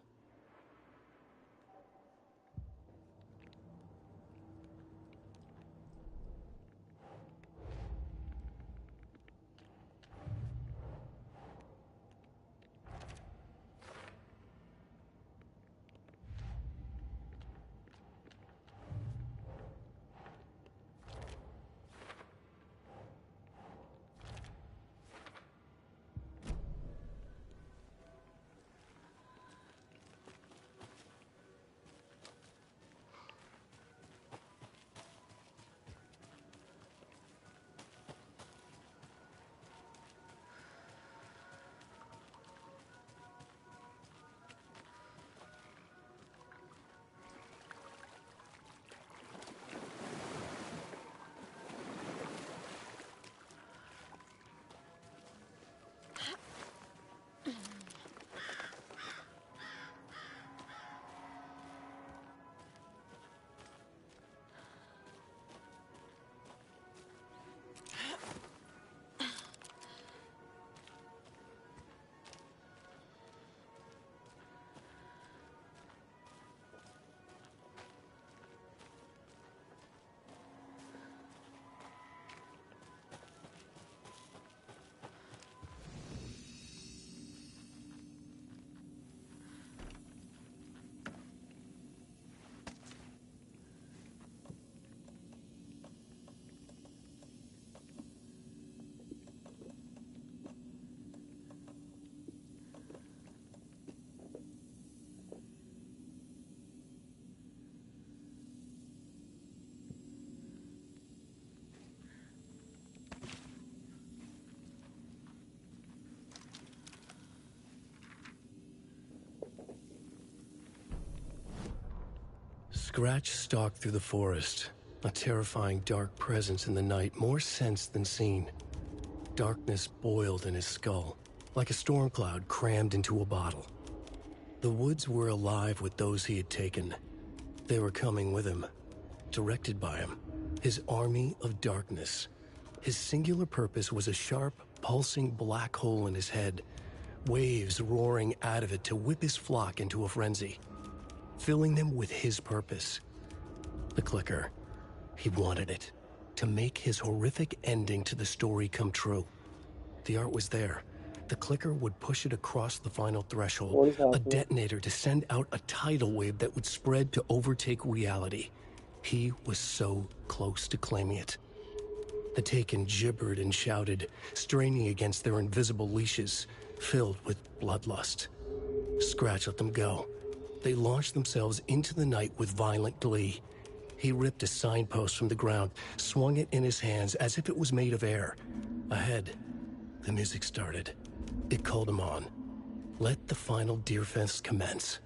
Scratch stalked through the forest, a terrifying dark presence in the night, more sensed than seen. Darkness boiled in his skull, like a storm cloud crammed into a bottle. The woods were alive with those he had taken. They were coming with him, directed by him, his army of darkness. His singular purpose was a sharp, pulsing black hole in his head, waves roaring out of it to whip his flock into a frenzy, filling them with his purpose. The clicker. He wanted it, to make his horrific ending to the story come true. The art was there. The clicker would push it across the final threshold, a detonator to send out a tidal wave that would spread to overtake reality. He was so close to claiming it. The Taken gibbered and shouted, straining against their invisible leashes, filled with bloodlust. Scratch let them go. They launched themselves into the night with violent glee. He ripped a signpost from the ground, swung it in his hands as if it was made of air. Ahead, the music started. It called him on. Let the final Deerfest commence.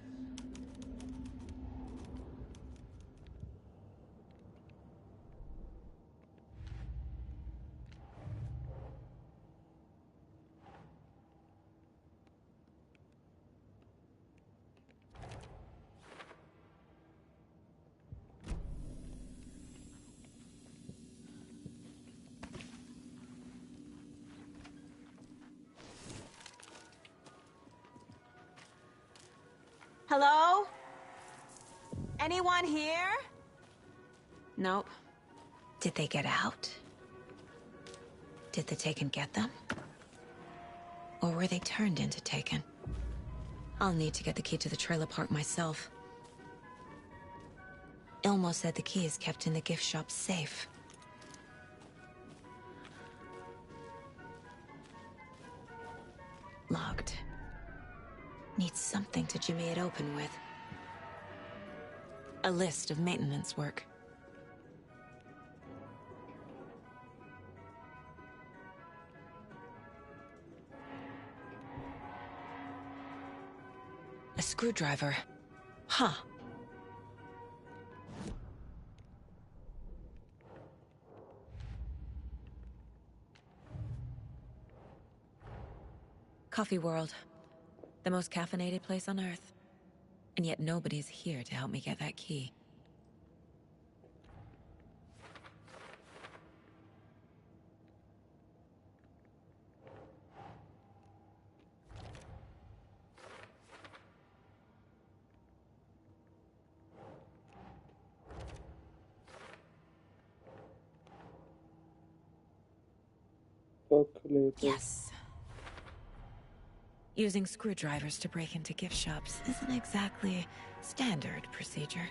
Hello? Anyone here? Nope. Did they get out? Did the Taken get them? Or were they turned into Taken? I'll need to get the key to the trailer park myself. Ilmo said the key is kept in the gift shop safe. Locked. Needs something to jimmy it open with. A list of maintenance work. A screwdriver. Huh. Coffee World. The most caffeinated place on Earth. And yet nobody's here to help me get that key. Calculator. Yes. Using screwdrivers to break into gift shops isn't exactly standard procedure.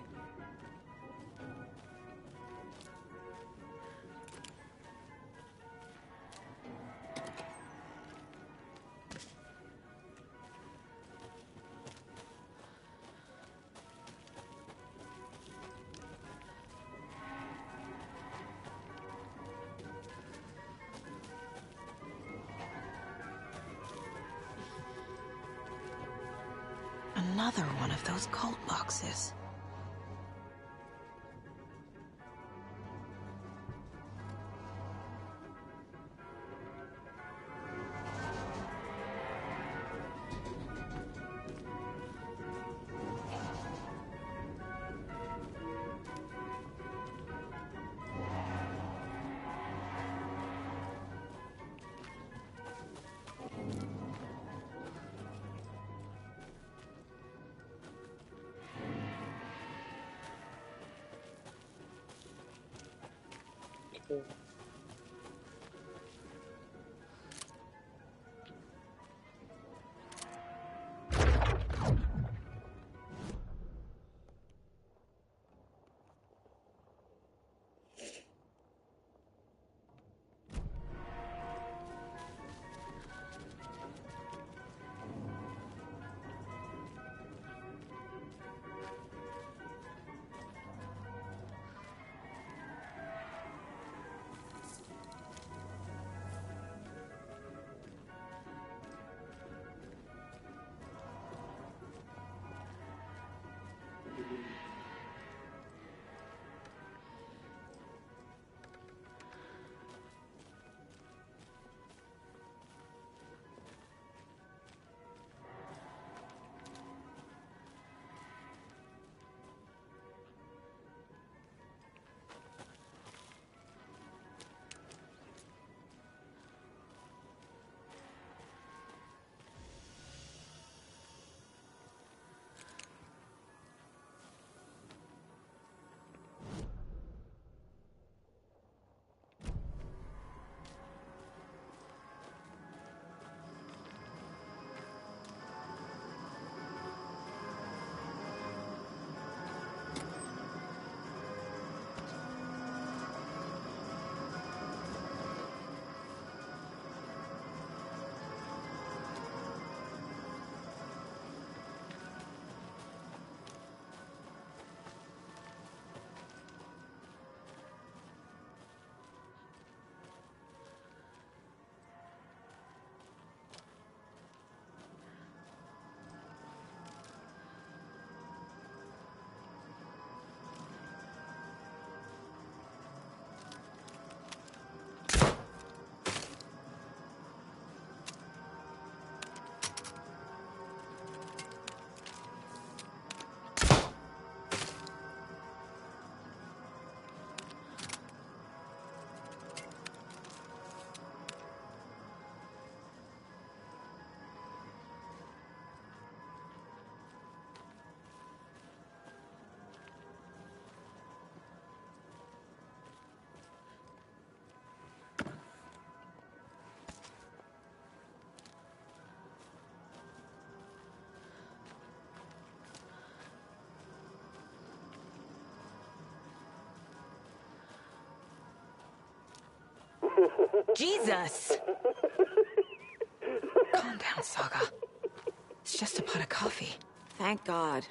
Another one of those cult boxes. Jesus! Calm down, Saga. It's just a pot of coffee. Thank God.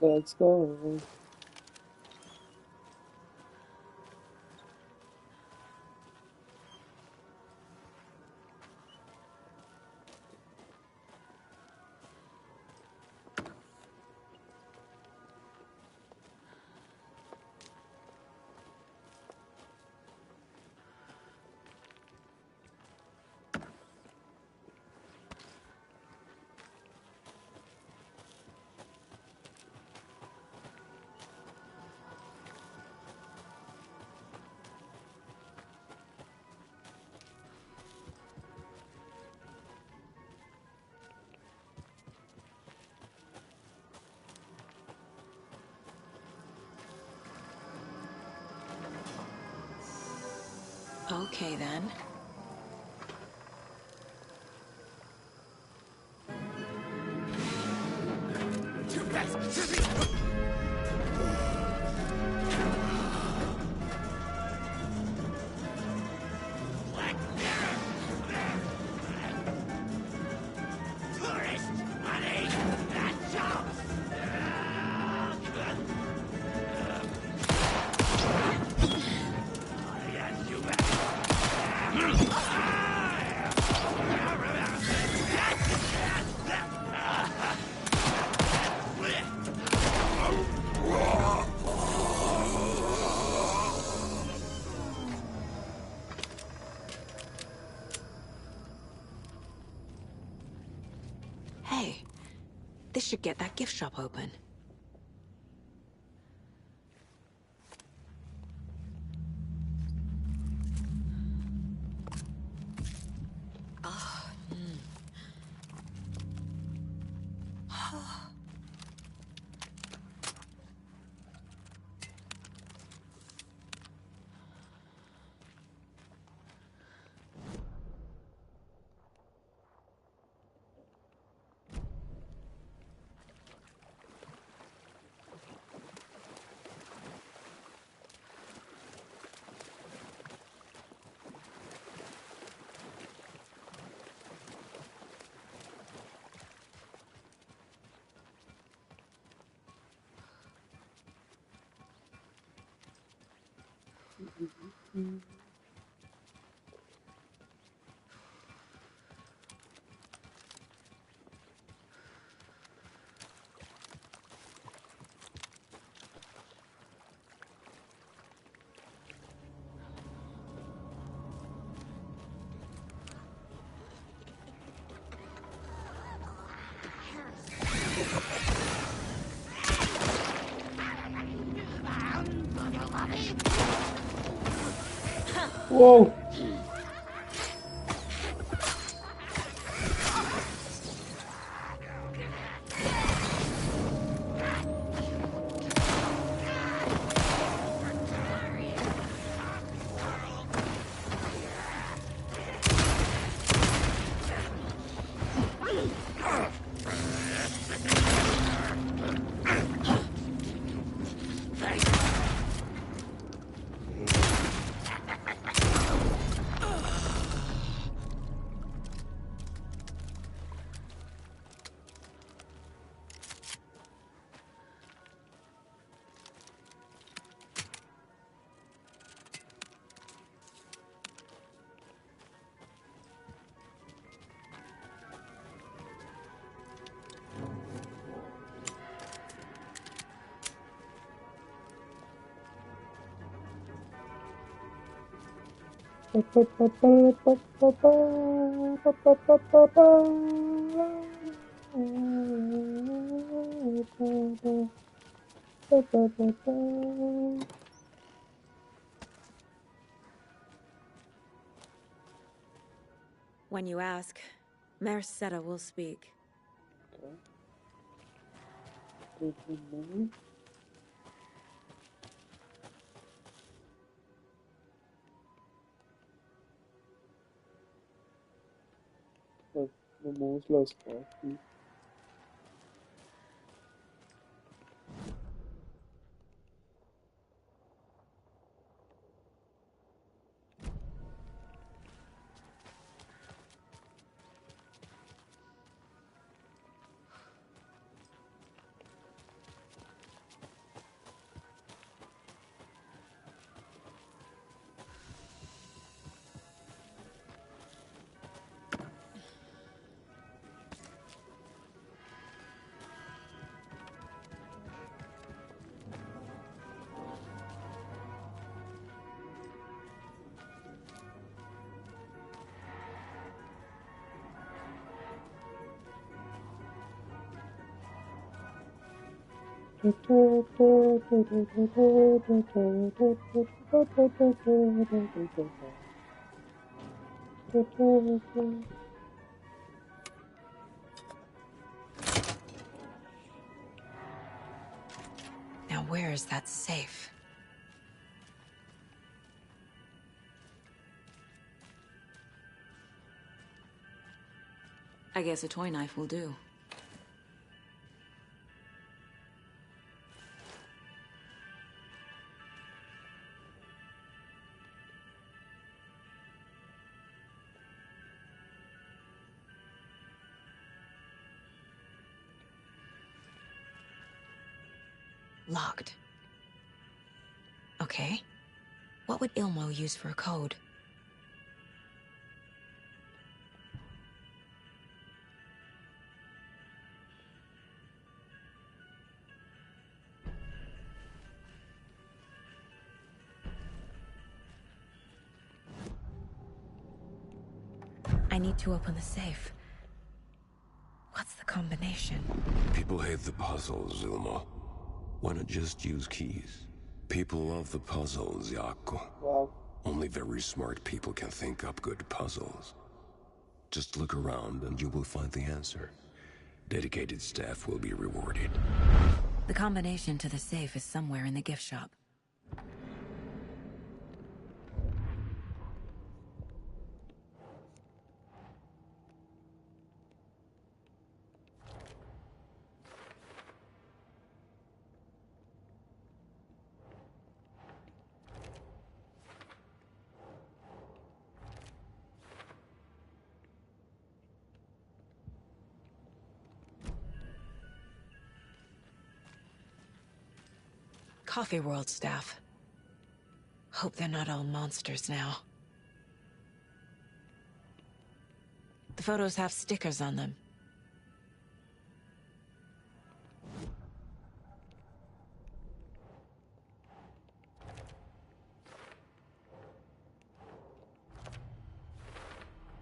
Let's go. Okay, then. Hey, this should get that gift shop open. Whoa! When you ask, Mayor Seta will speak. The most lost coffee. Now where is that safe? I guess a toy knife will do. Locked. Okay. What would Ilmo use for a code? I need to open the safe. What's the combination? People hate the puzzles, Ilmo. Why not just use keys? People love the puzzles, Jaakko. Wow. Only very smart people can think up good puzzles. Just look around and you will find the answer. Dedicated staff will be rewarded. The combination to the safe is somewhere in the gift shop. Coffee World staff. Hope they're not all monsters now. The photos have stickers on them.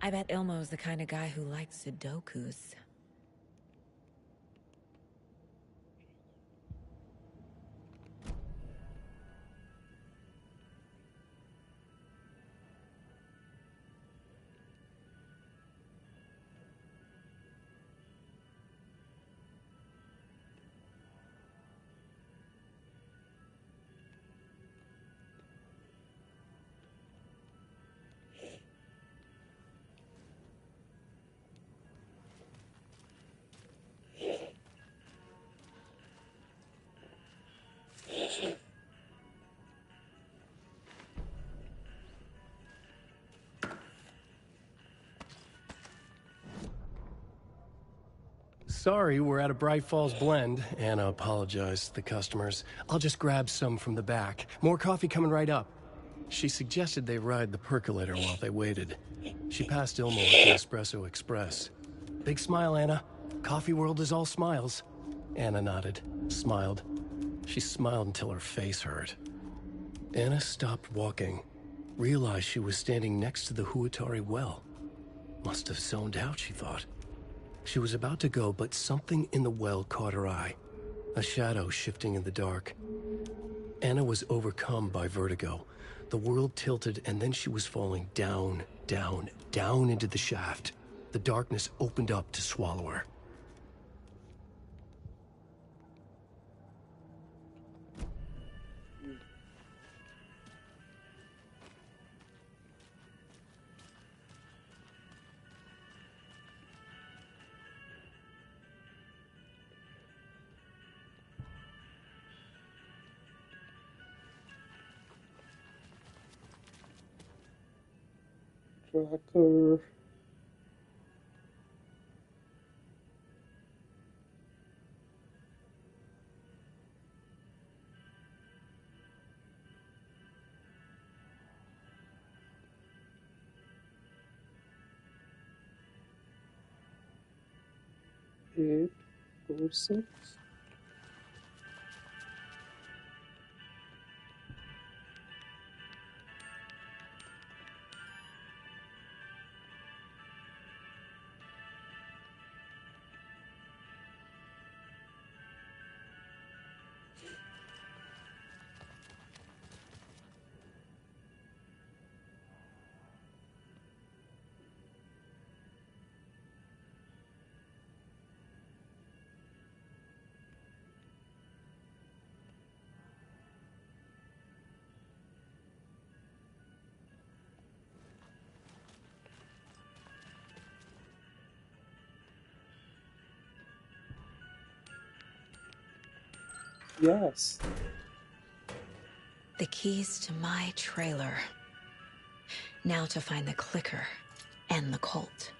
I bet Ilmo's the kind of guy who likes Sudokus. Sorry, we're at a Bright Falls blend. Anna apologized to the customers. I'll just grab some from the back. More coffee coming right up. She suggested they ride the percolator while they waited. She passed Ilmo at the Espresso Express. Big smile, Anna. Coffee world is all smiles. Anna nodded, smiled. She smiled until her face hurt. Anna stopped walking, realized she was standing next to the Huatari well. Must have zoned out, she thought. She was about to go, but something in the well caught her eye. A shadow shifting in the dark. Anna was overcome by vertigo. The world tilted, and then she was falling down, down, down into the shaft. The darkness opened up to swallow her. Tracker. Eight, 4, 6. Yes. The keys to my trailer. Now to find the clicker and the Colt.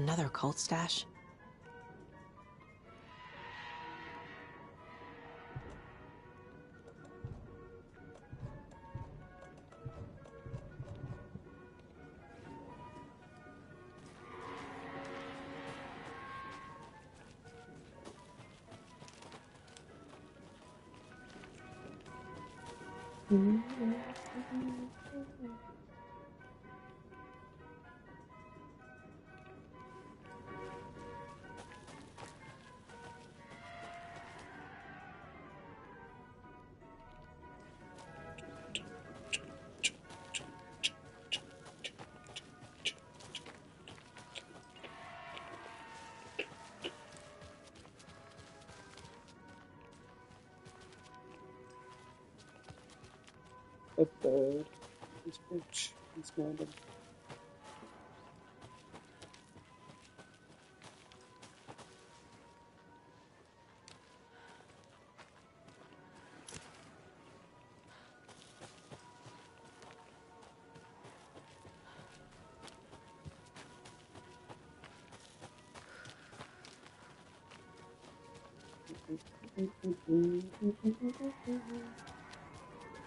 another cult stash? A bird. This bitch. This madam.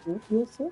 What you say?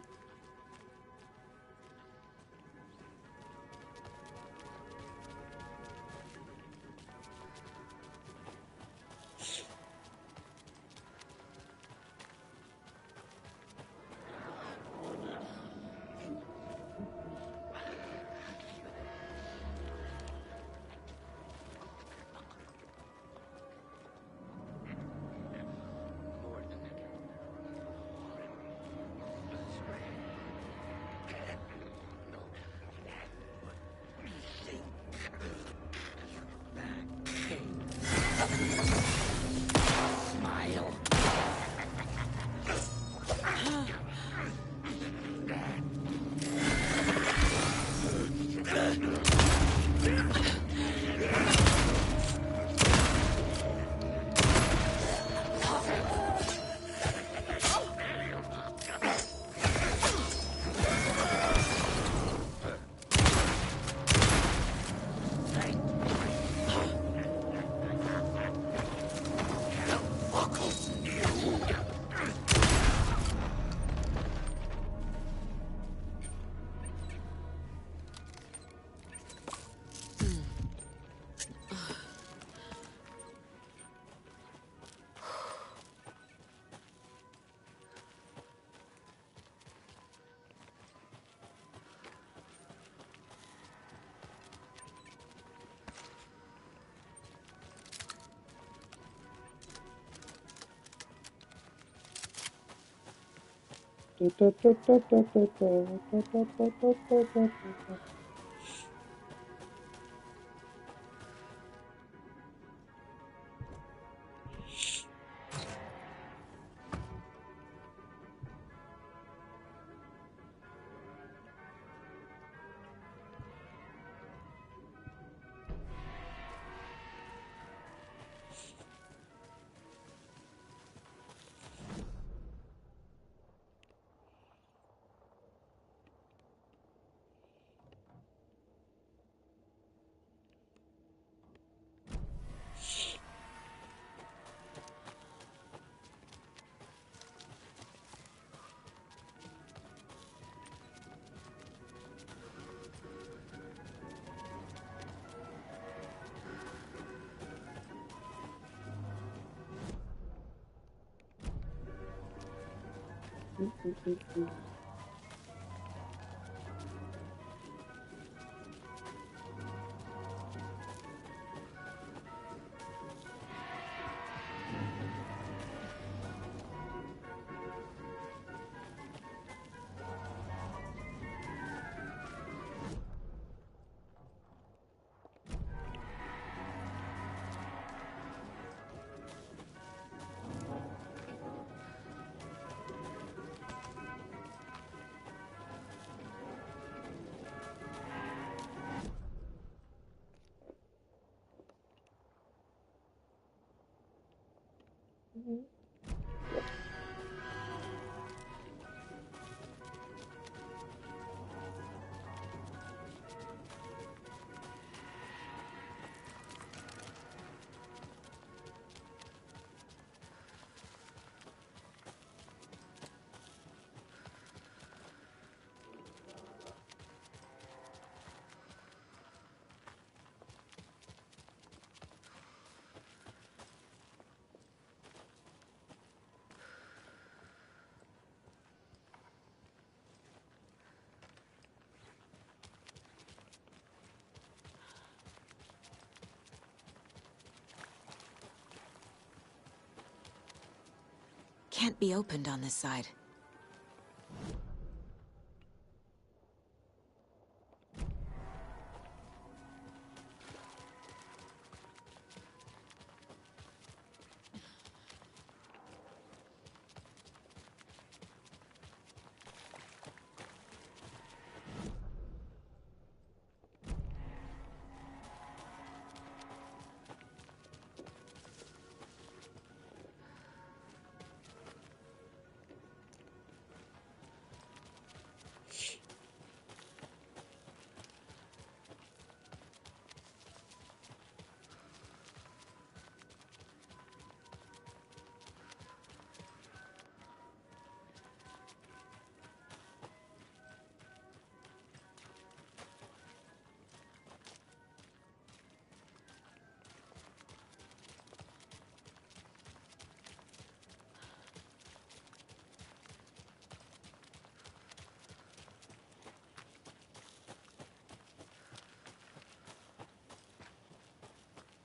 Can't be opened on this side.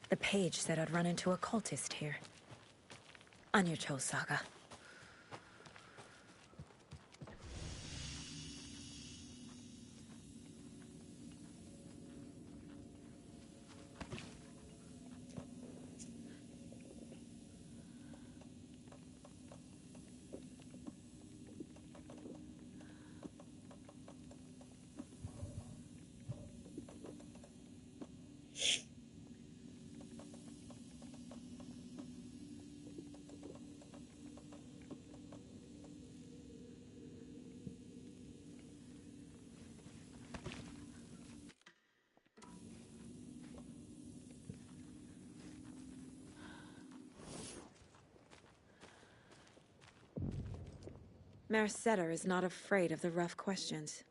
The page said I'd run into a cultist here. On your toes, Saga. Merceder is not afraid of the rough questions.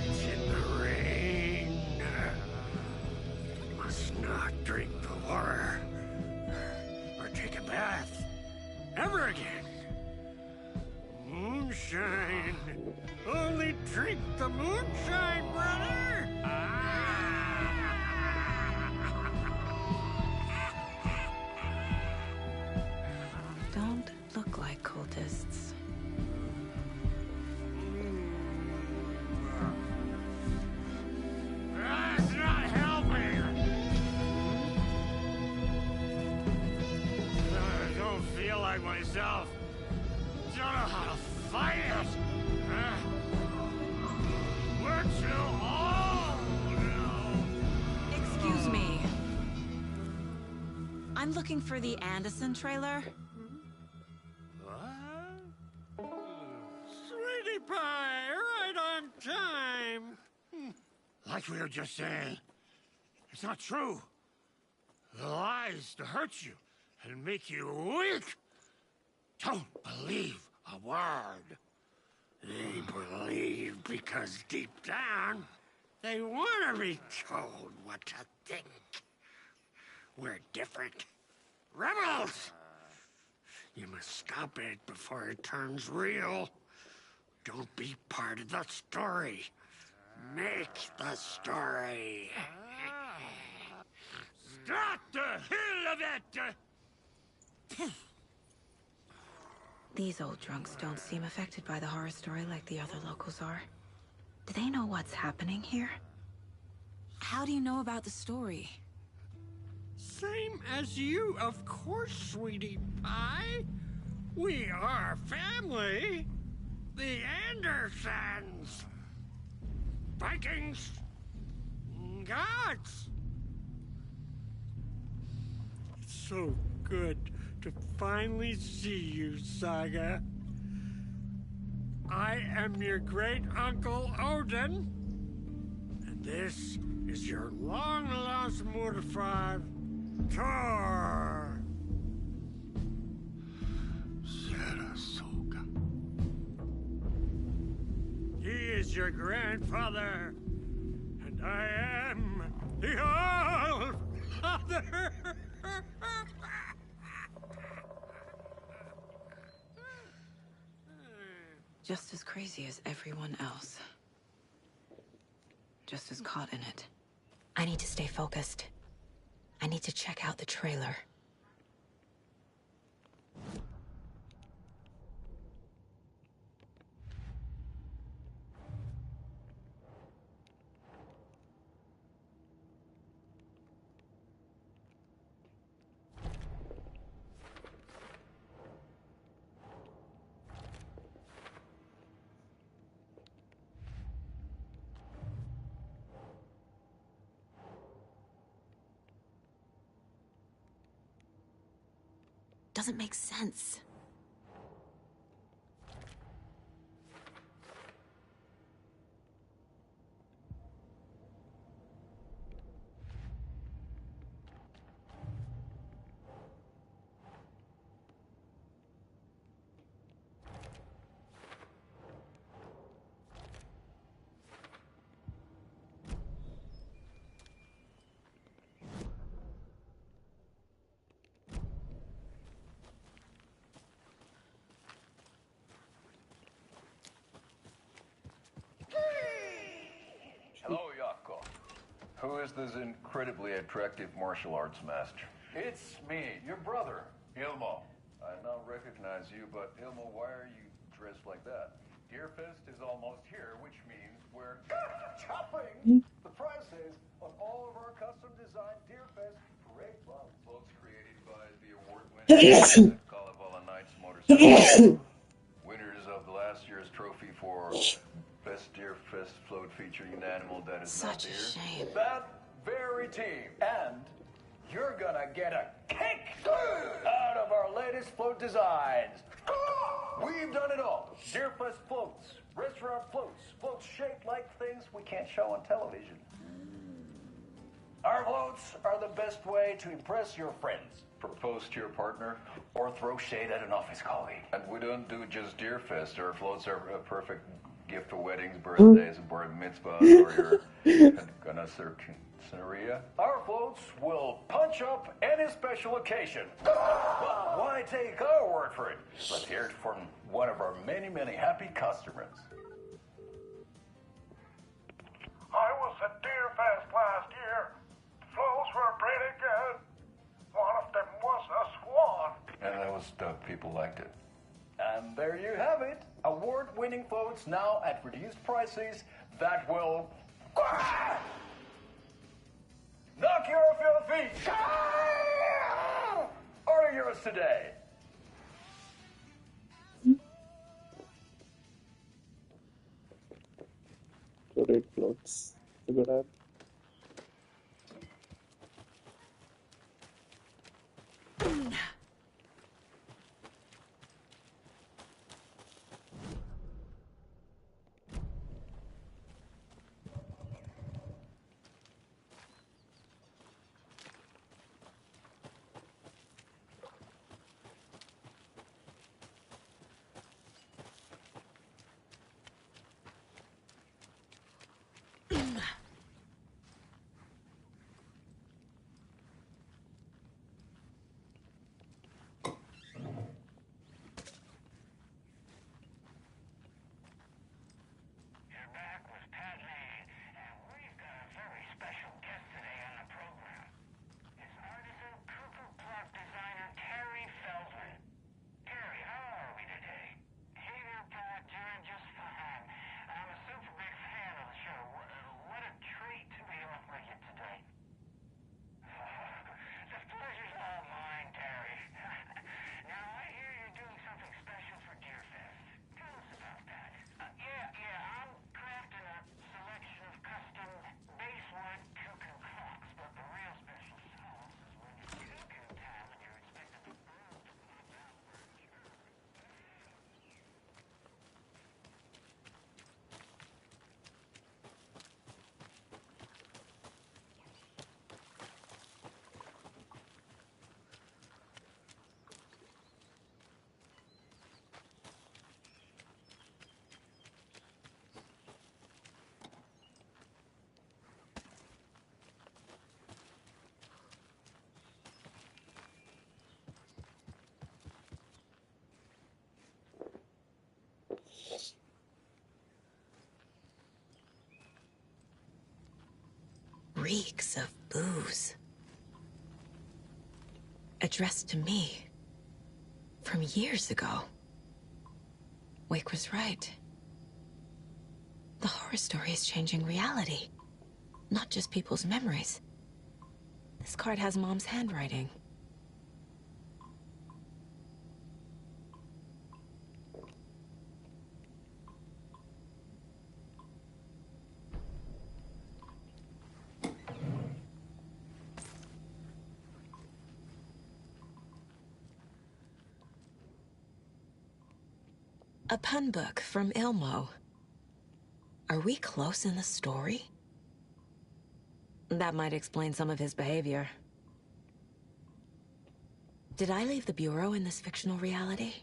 It's in the rain. Must not drink the water or take a bath ever again. Moonshine. Only drink the moonshine, brother. Don't look like cultists. That's not helping. I don't feel like myself. Don't know how to fight it. We're too old now. Excuse me. I'm looking for the Anderson trailer. What? Sweetie pie, right on time. Like we were just saying, it's not true. The lies to hurt you and make you weak. Don't believe a word. They believe because deep down, they want to be told what to think. We're different. Rebels! You must stop it before it turns real. Don't be part of the story. Make the story. Start the hell of it! These old drunks don't seem affected by the horror story like the other locals are. Do they know what's happening here? How do you know about the story? Same as you, of course, sweetie pie. We are family. The Andersons. Vikings. Gods. It's so good to finally see you, Saga. I am your great uncle Odin, and this is your long-lost mortified Thor. Saratoga. He is your grandfather, and I am the All-Father. Just as crazy as everyone else. Just as caught in it. I need to stay focused. I need to check out the trailer. Doesn't make sense. Hello, Yako. Who is this incredibly attractive martial arts master? It's me, your brother, Ilmo. I now recognize you, but Ilmo, why are you dressed like that? Deerfest is almost here, which means we're chopping the prices on all of our custom-designed Deerfest parade floats created by the award-winning Kalevala Knights motorcycle. Winners of the last year's trophy for Best Deerfest float featuring an animal that is not deer. Such a shame. That very team. And you're gonna get a kick out of our latest float designs. We've done it all. Deerfest floats, restaurant floats, floats shaped like things we can't show on television. Our floats are the best way to impress your friends, propose to your partner, or throw shade at an office colleague. And we don't do just Deerfest. Our floats are a perfect gift for weddings, birthdays, bar mitzvahs, or your Scenaria. Our floats will punch up any special occasion. Why take our word for it? Let's hear it from one of our many, many happy customers. I was at Deerfest last year. Floats were pretty good. One of them was a swan. And that was people liked it. And there you have it. Award-winning floats now at reduced prices that will knock you off your feet. Order yours today. Parade floats. A good ad. reeks of booze. Addressed to me. From years ago. Wake was right. The horror story is changing reality. Not just people's memories. This card has Mom's handwriting. A pun book from Ilmo. Are we close in the story? That might explain some of his behavior. Did I leave the Bureau in this fictional reality?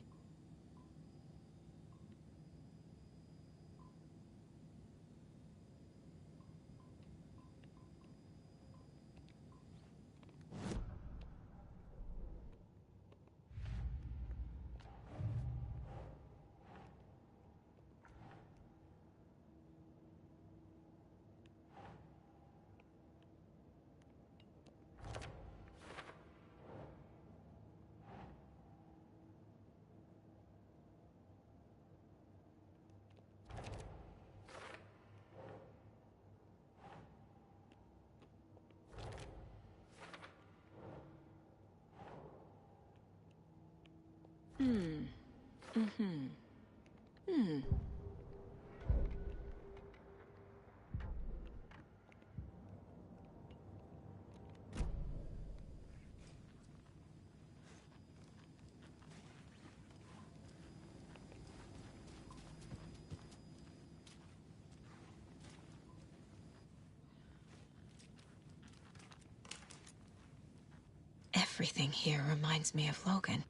Everything here reminds me of Logan.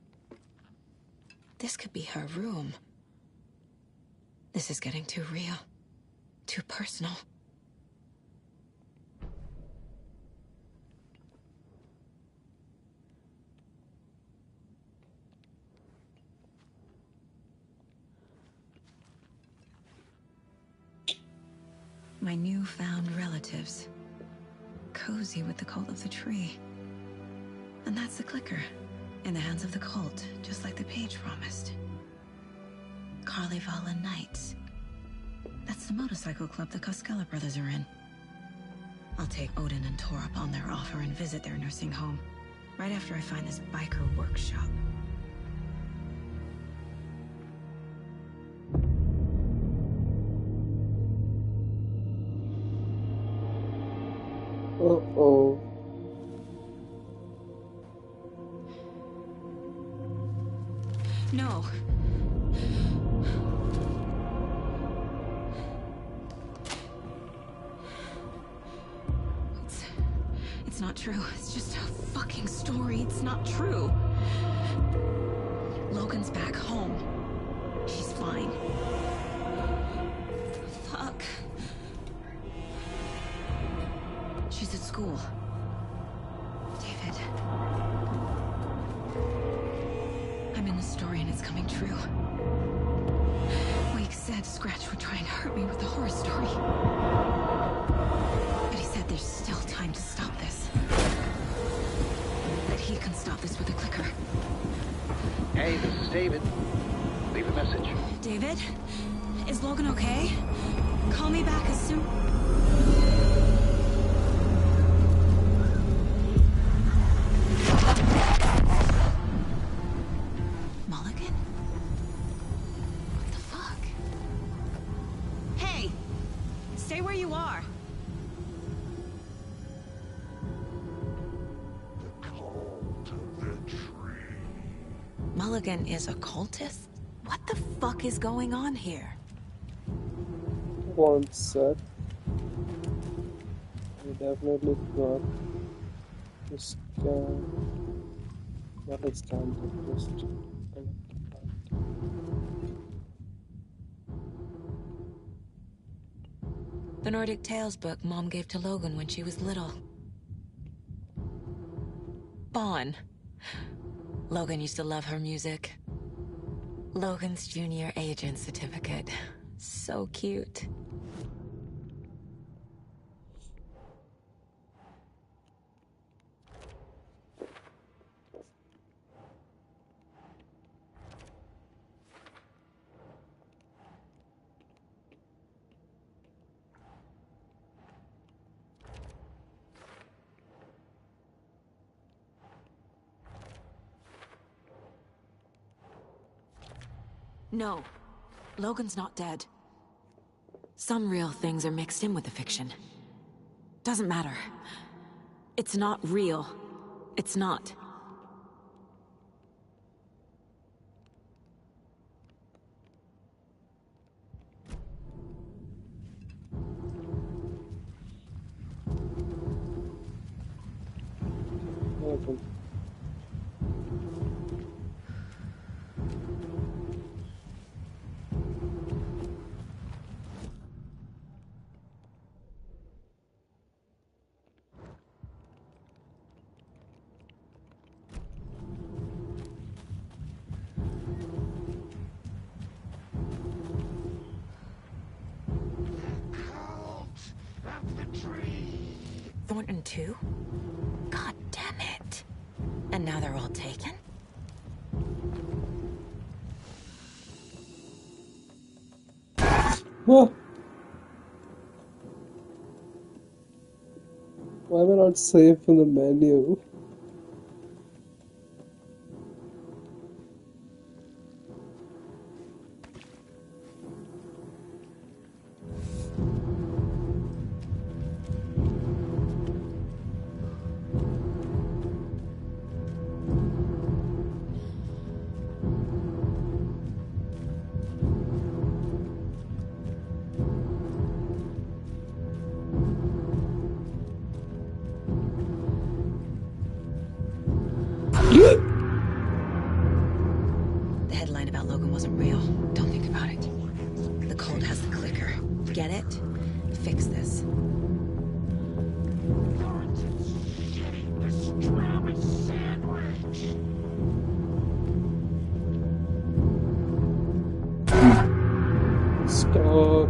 This could be her room. This is getting too real. Too personal. My newfound relatives. Cozy with the cult of the tree. And that's the clicker. In the hands of the cult, just like the page promised. Carnival Nights. That's the motorcycle club the Costello brothers are in. I'll take Odin and Tor up on their offer and visit their nursing home. Right after I find this biker workshop. Uh-oh. No. It's not true. It's just a fucking story. It's not true. Logan's back home. She's fine. Fuck. She's at school. David. I'm in the story and it's coming true. Wake said Scratch would try and hurt me with the horror story. But he said there's still time to stop this. That he can stop this with a clicker. Hey, this is David. Leave a message. David? Is Logan okay? Call me back as soon... Mulligan? What the fuck? Hey! Stay where you are! Mulligan is a cultist? What the fuck is going on here? One sec. I definitely got to scan. Not a scan, just The Nordic Tales book Mom gave to Logan when she was little. Bon. Logan used to love her music. Logan's junior agent certificate. So cute. No. Logan's not dead. Some real things are mixed in with the fiction. Doesn't matter. It's not real. It's not. Okay. Thornton too? God damn it. And now they're all taken? Huh. Why am I not safe in the menu? The headline about Logan wasn't real. Don't think about it. The code has the clicker. Get it? Fix this. Stop.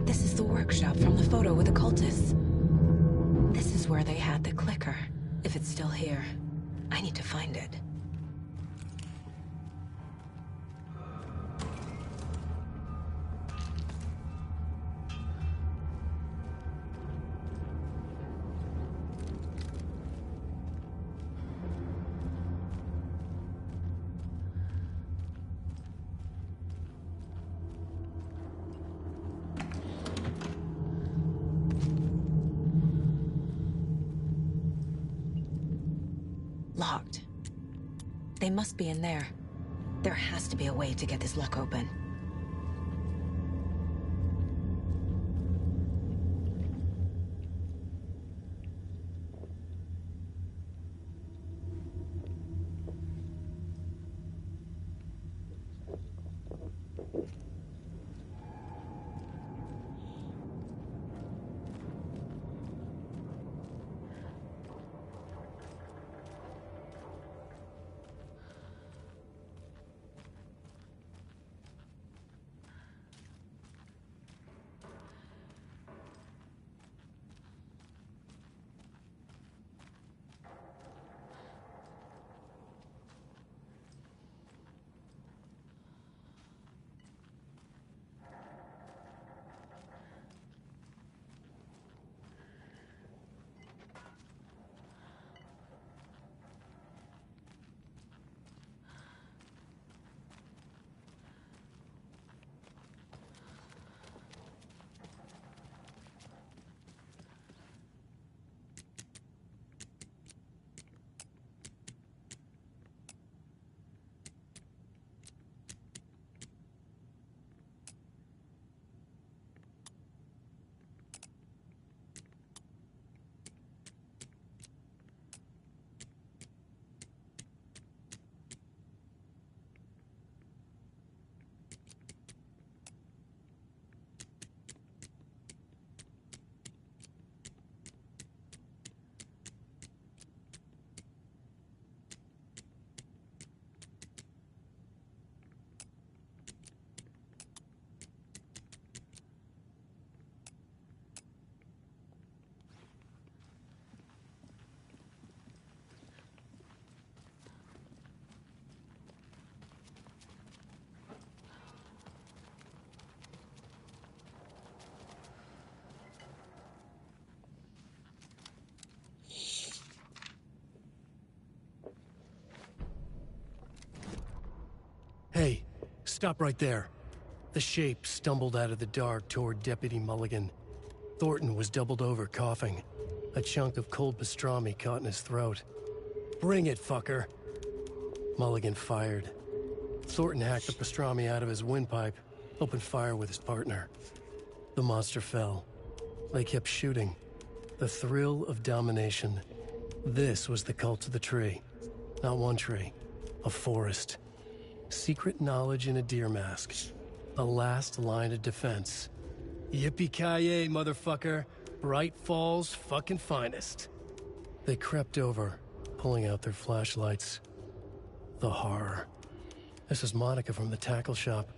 This is the workshop from the photo with the cultists. This is where they had the clicker. If it's still here, I need to find it. Locked. They must be in there. There has to be a way to get this lock open. Stop right there. The shape stumbled out of the dark toward Deputy Mulligan. Thornton was doubled over, coughing. A chunk of cold pastrami caught in his throat. Bring it, fucker! Mulligan fired. Thornton hacked the pastrami out of his windpipe, opened fire with his partner. The monster fell. They kept shooting. The thrill of domination. This was the cult of the tree. Not one tree. A forest. Secret knowledge in a deer mask. A last line of defense. Yippee-ki-yay, motherfucker. Bright Falls' fucking finest. They crept over, pulling out their flashlights. The horror. This is Monica from the tackle shop.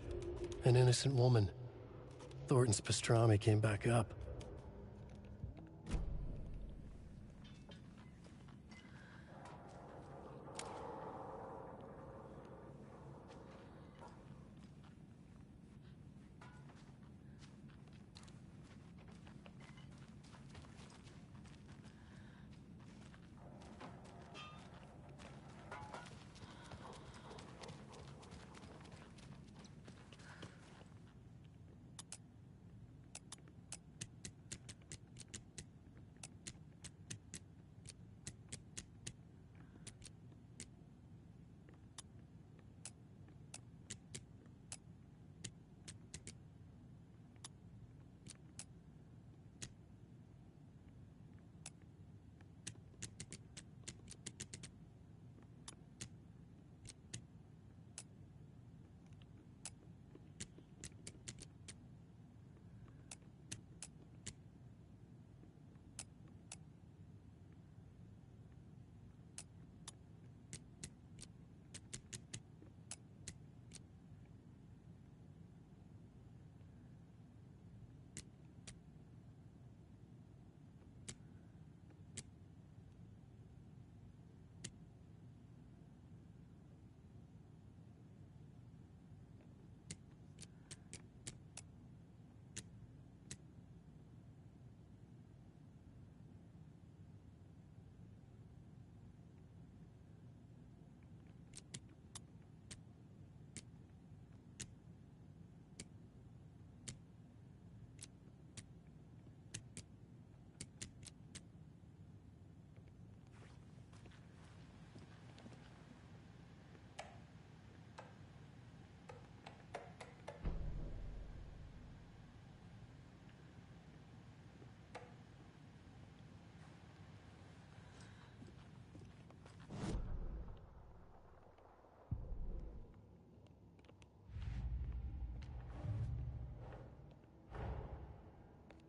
An innocent woman. Thornton's pastrami came back up.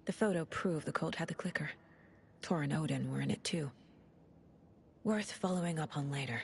The photo proved the cult had the clicker. Tor and Odin were in it too. Worth following up on later.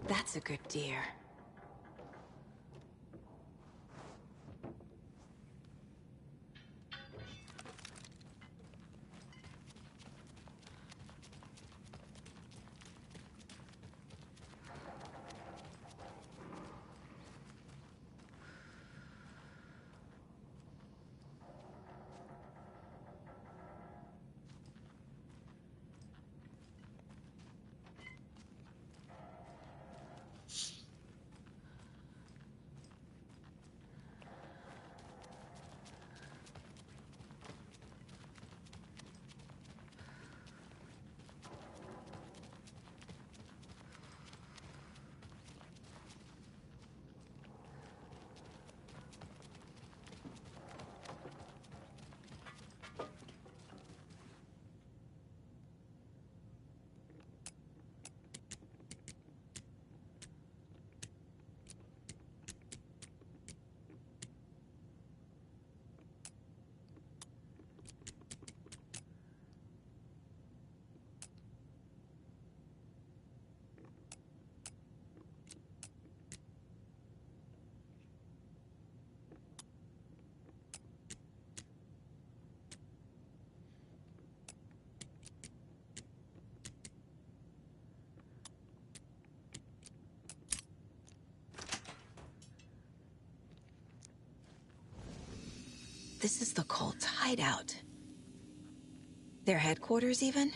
That's a good deer. This is the cult's hideout. Their headquarters, even?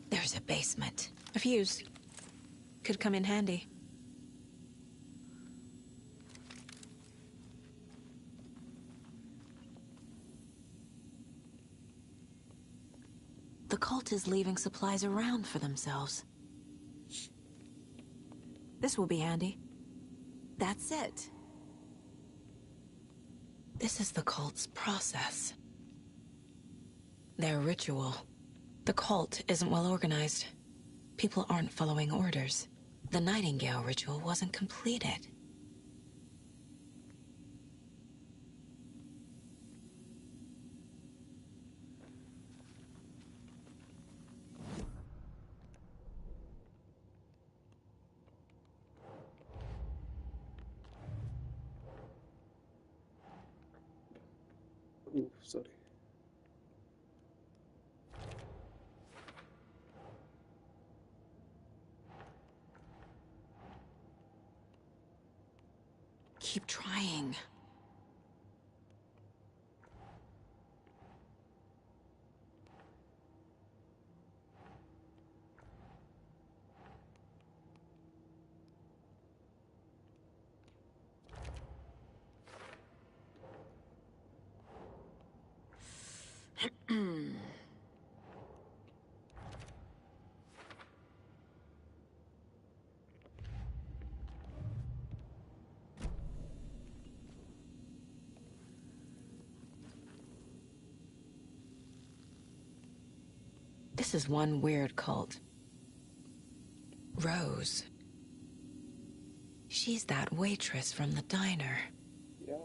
There's a basement. A fuse. Could come in handy. The cult is leaving supplies around for themselves. This will be handy. That's it. This is the cult's process. Their ritual. The cult isn't well organized. People aren't following orders. The Nightingale ritual wasn't completed. Ooh, sorry. Keep trying. This is one weird cult. Rose. She's that waitress from the diner. Yeah.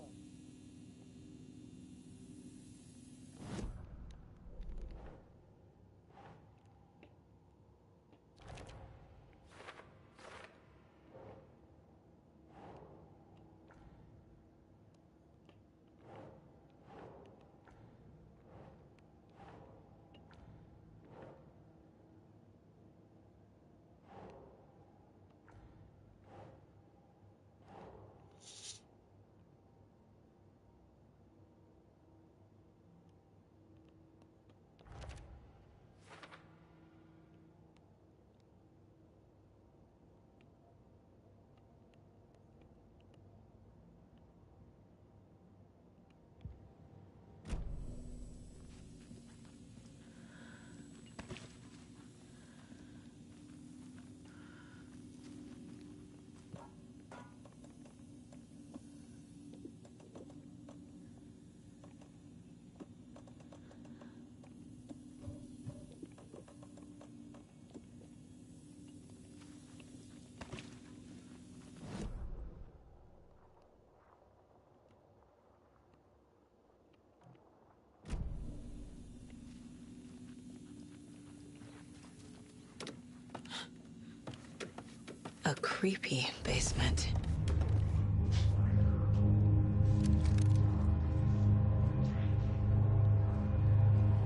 A creepy basement.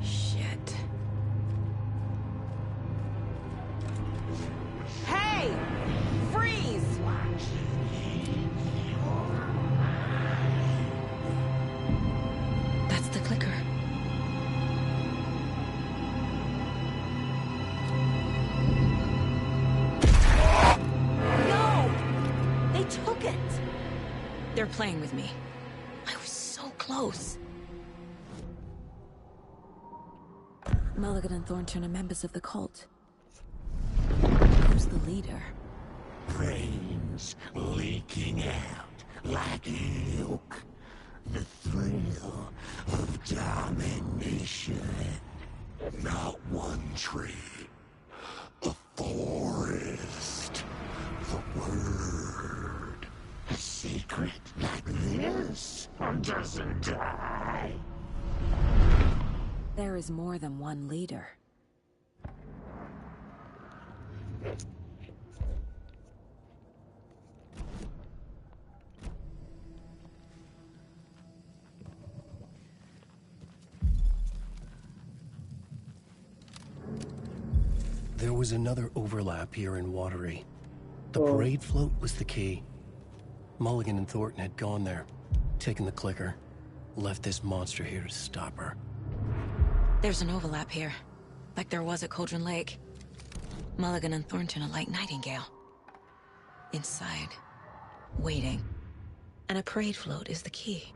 Shit. Hey! Freeze! That's the clicker. No! They took it! They're playing with me. I was so close. Mulligan and Thornton are members of the cult. Who's the leader? Brains leaking out like milk. The thrill of domination. Not one tree. A forest. The word. A secret like this doesn't die. There is more than one leader. There was another overlap here in Watery. The parade float was the key. Mulligan and Thornton had gone there, taken the clicker, left this monster here to stop her. There's an overlap here, like there was at Cauldron Lake. Mulligan and Thornton are like Nightingale. Inside, waiting. And a parade float is the key.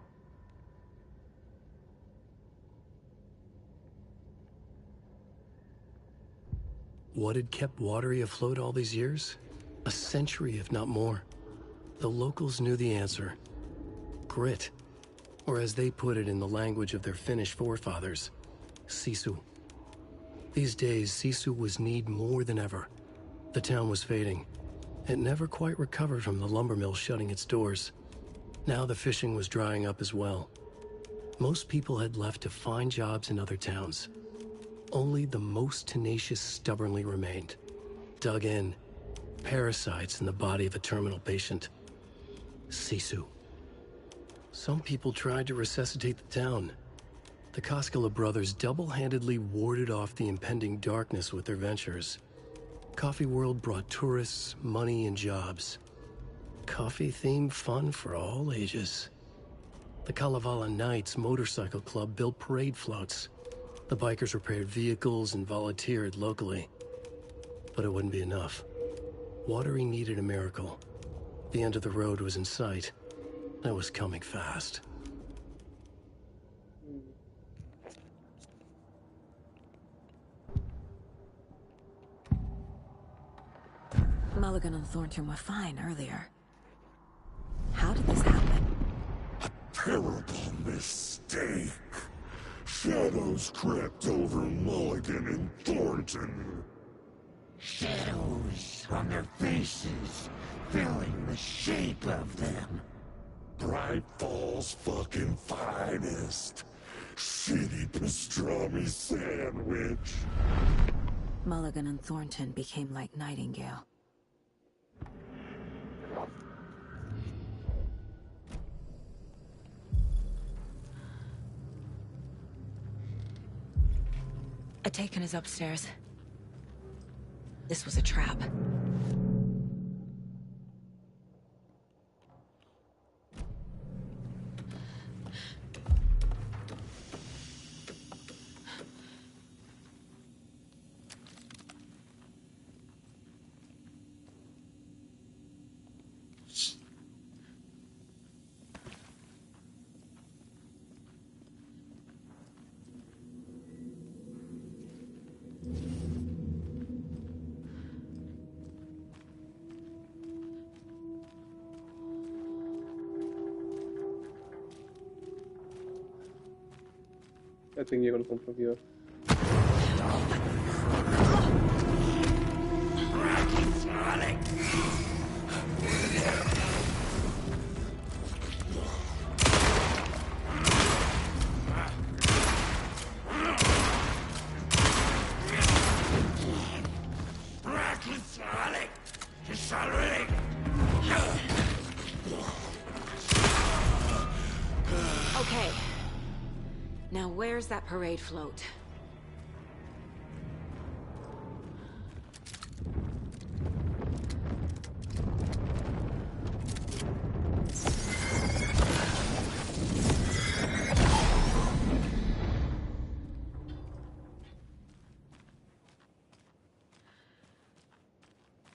What had kept Watery afloat all these years? A century, if not more. The locals knew the answer. Grit. Or as they put it in the language of their Finnish forefathers, sisu. These days, sisu was needed more than ever. The town was fading. It never quite recovered from the lumber mill shutting its doors. Now the fishing was drying up as well. Most people had left to find jobs in other towns. Only the most tenacious stubbornly remained. Dug in. Parasites in the body of a terminal patient. Sisu. Some people tried to resuscitate the town. The Koskela brothers double-handedly warded off the impending darkness with their ventures. Coffee World brought tourists, money, and jobs. Coffee-themed fun for all ages. The Kalevala Knights Motorcycle Club built parade floats. The bikers repaired vehicles and volunteered locally. But it wouldn't be enough. Watery needed a miracle. The end of the road was in sight. It was coming fast. Mulligan and Thornton were fine earlier. How did this happen? Terrible mistake. Shadows crept over Mulligan and Thornton. Shadows on their faces, filling the shape of them. Bright Falls fucking finest. Shitty pastrami sandwich. Mulligan and Thornton became like Nightingale. A taken is upstairs. This was a trap. I think you're gonna come from here. Okay. Now where's that parade float?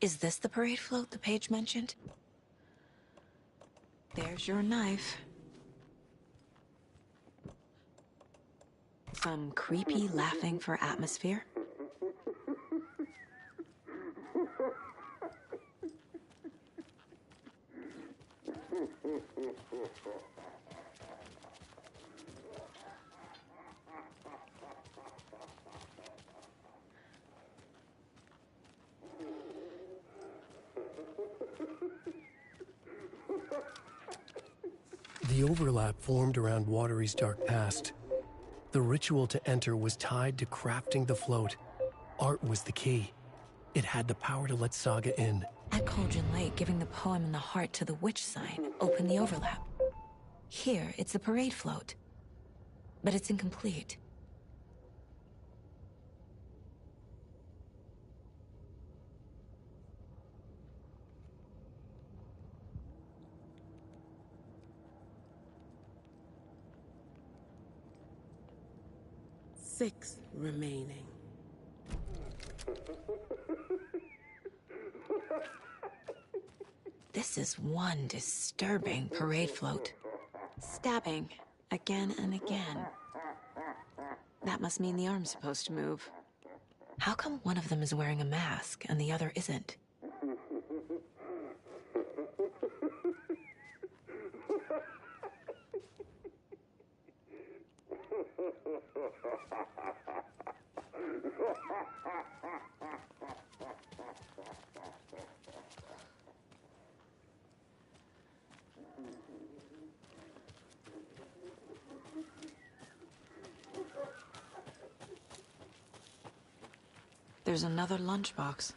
Is this the parade float the page mentioned? There's your knife. Some creepy laughing for atmosphere? The overlap formed around Watery's dark past. The ritual to enter was tied to crafting the float. Art was the key. It had the power to let Saga in. At Cauldron Lake, giving the poem and the heart to the witch sign opened the overlap. Here, it's the parade float. But it's incomplete. 6 remaining. This is one disturbing parade float. Stabbing again and again. That must mean the arm's supposed to move. How come one of them is wearing a mask and the other isn't? There's another lunchbox.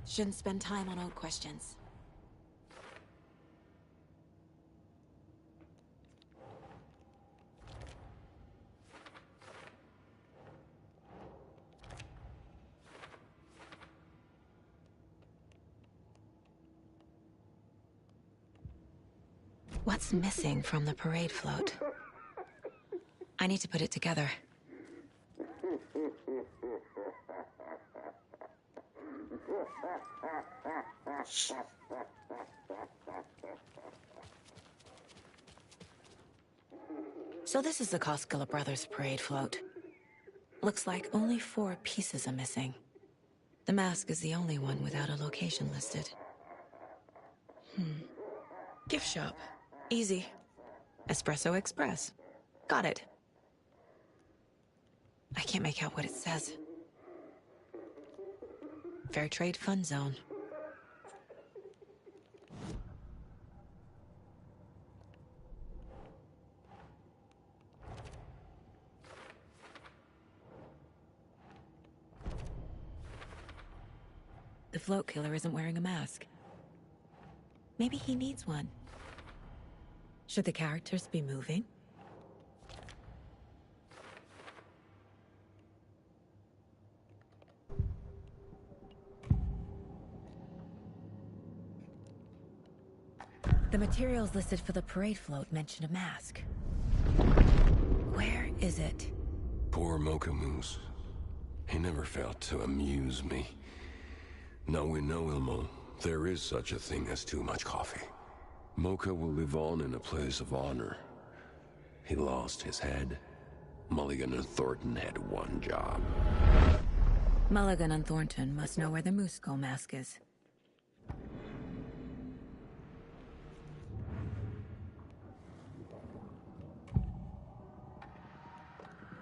Shouldn't spend time on old questions. What's missing from the parade float? I need to put it together. So this is the Koskela Brothers parade float. Looks like only 4 pieces are missing. The mask is the only one without a location listed. Gift shop. Easy. Espresso Express. Got it. I can't make out what it says. Fair Trade Fund Zone. The float killer isn't wearing a mask. Maybe he needs one. Should the characters be moving? The materials listed for the parade float mention a mask. Where is it? Poor Mocha Moose. He never failed to amuse me. Now we know, Ilmo, there is such a thing as too much coffee. Mocha will live on in a place of honor. He lost his head. Mulligan and Thornton had one job. Mulligan and Thornton must know where the Moose Skull mask is.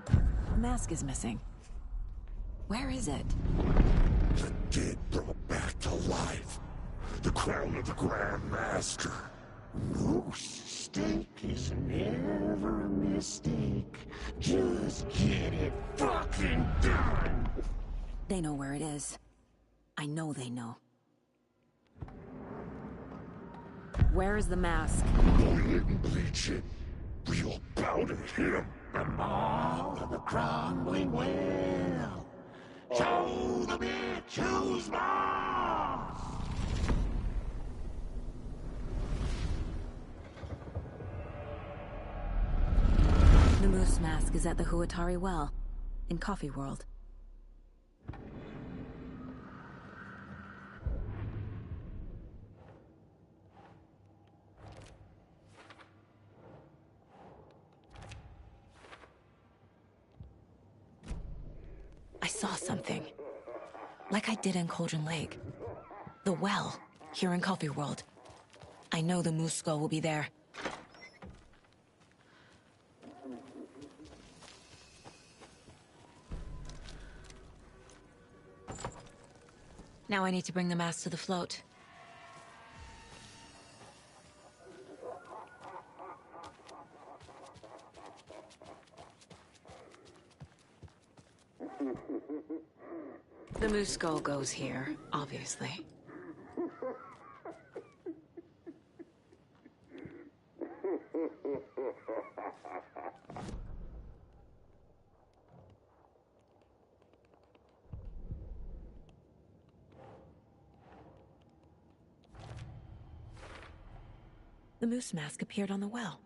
The mask is missing. Where is it? The dead brought back to life. The crown of the Grand Master. Moose steak is never a mistake. Just get it fucking done. They know where it is. I know they know. Where is the mask? Oil it and bleach it. Real powder him. The mall of the crumbling well. Show the bitch who's boss. The moose mask is at the Huatari Well, in Coffee World. I saw something. Like I did in Cauldron Lake. The well, here in Coffee World. I know the moose skull will be there. Now I need to bring the mask to the float. The moose skull goes here, obviously. The moose mask appeared on the well.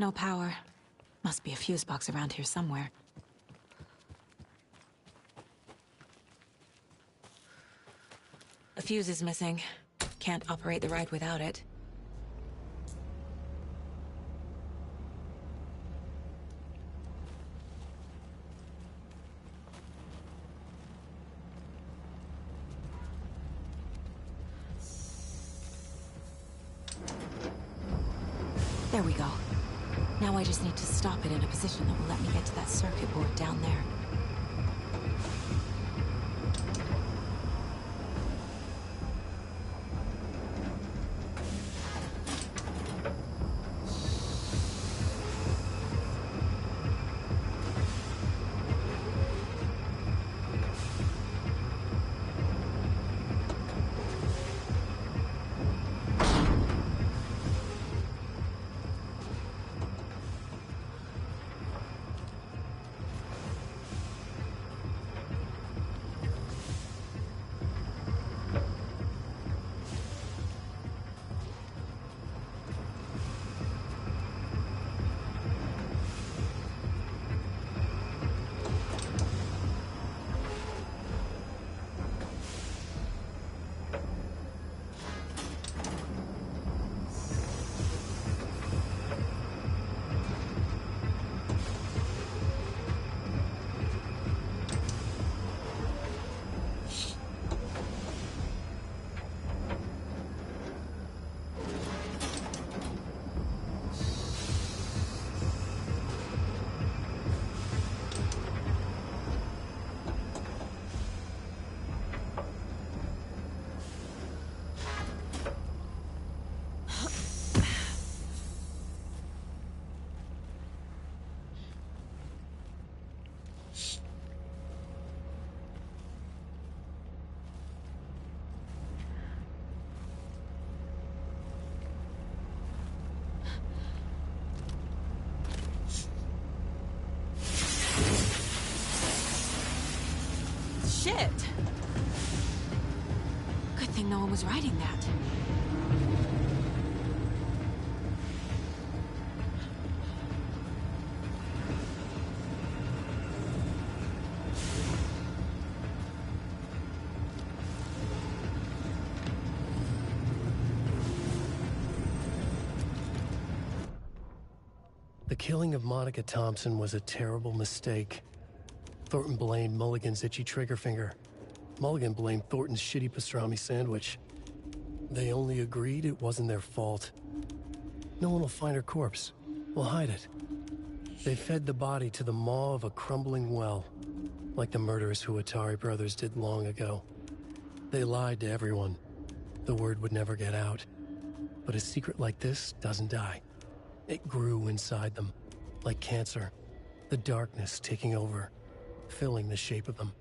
No power. Must be a fuse box around here somewhere. A fuse is missing. Can't operate the ride without it. There we go. Now I just need to stop it in a position that will let me get to that circuit board down there. someone was writing that. The killing of Monica Thompson was a terrible mistake. Thornton blamed Mulligan's itchy trigger finger. Mulligan blamed Thornton's shitty pastrami sandwich. They only agreed it wasn't their fault. No one will find her corpse. We'll hide it. They fed the body to the maw of a crumbling well, like the murderous Huatari brothers did long ago. They lied to everyone. The word would never get out. But a secret like this doesn't die. It grew inside them, like cancer. The darkness taking over, filling the shape of them.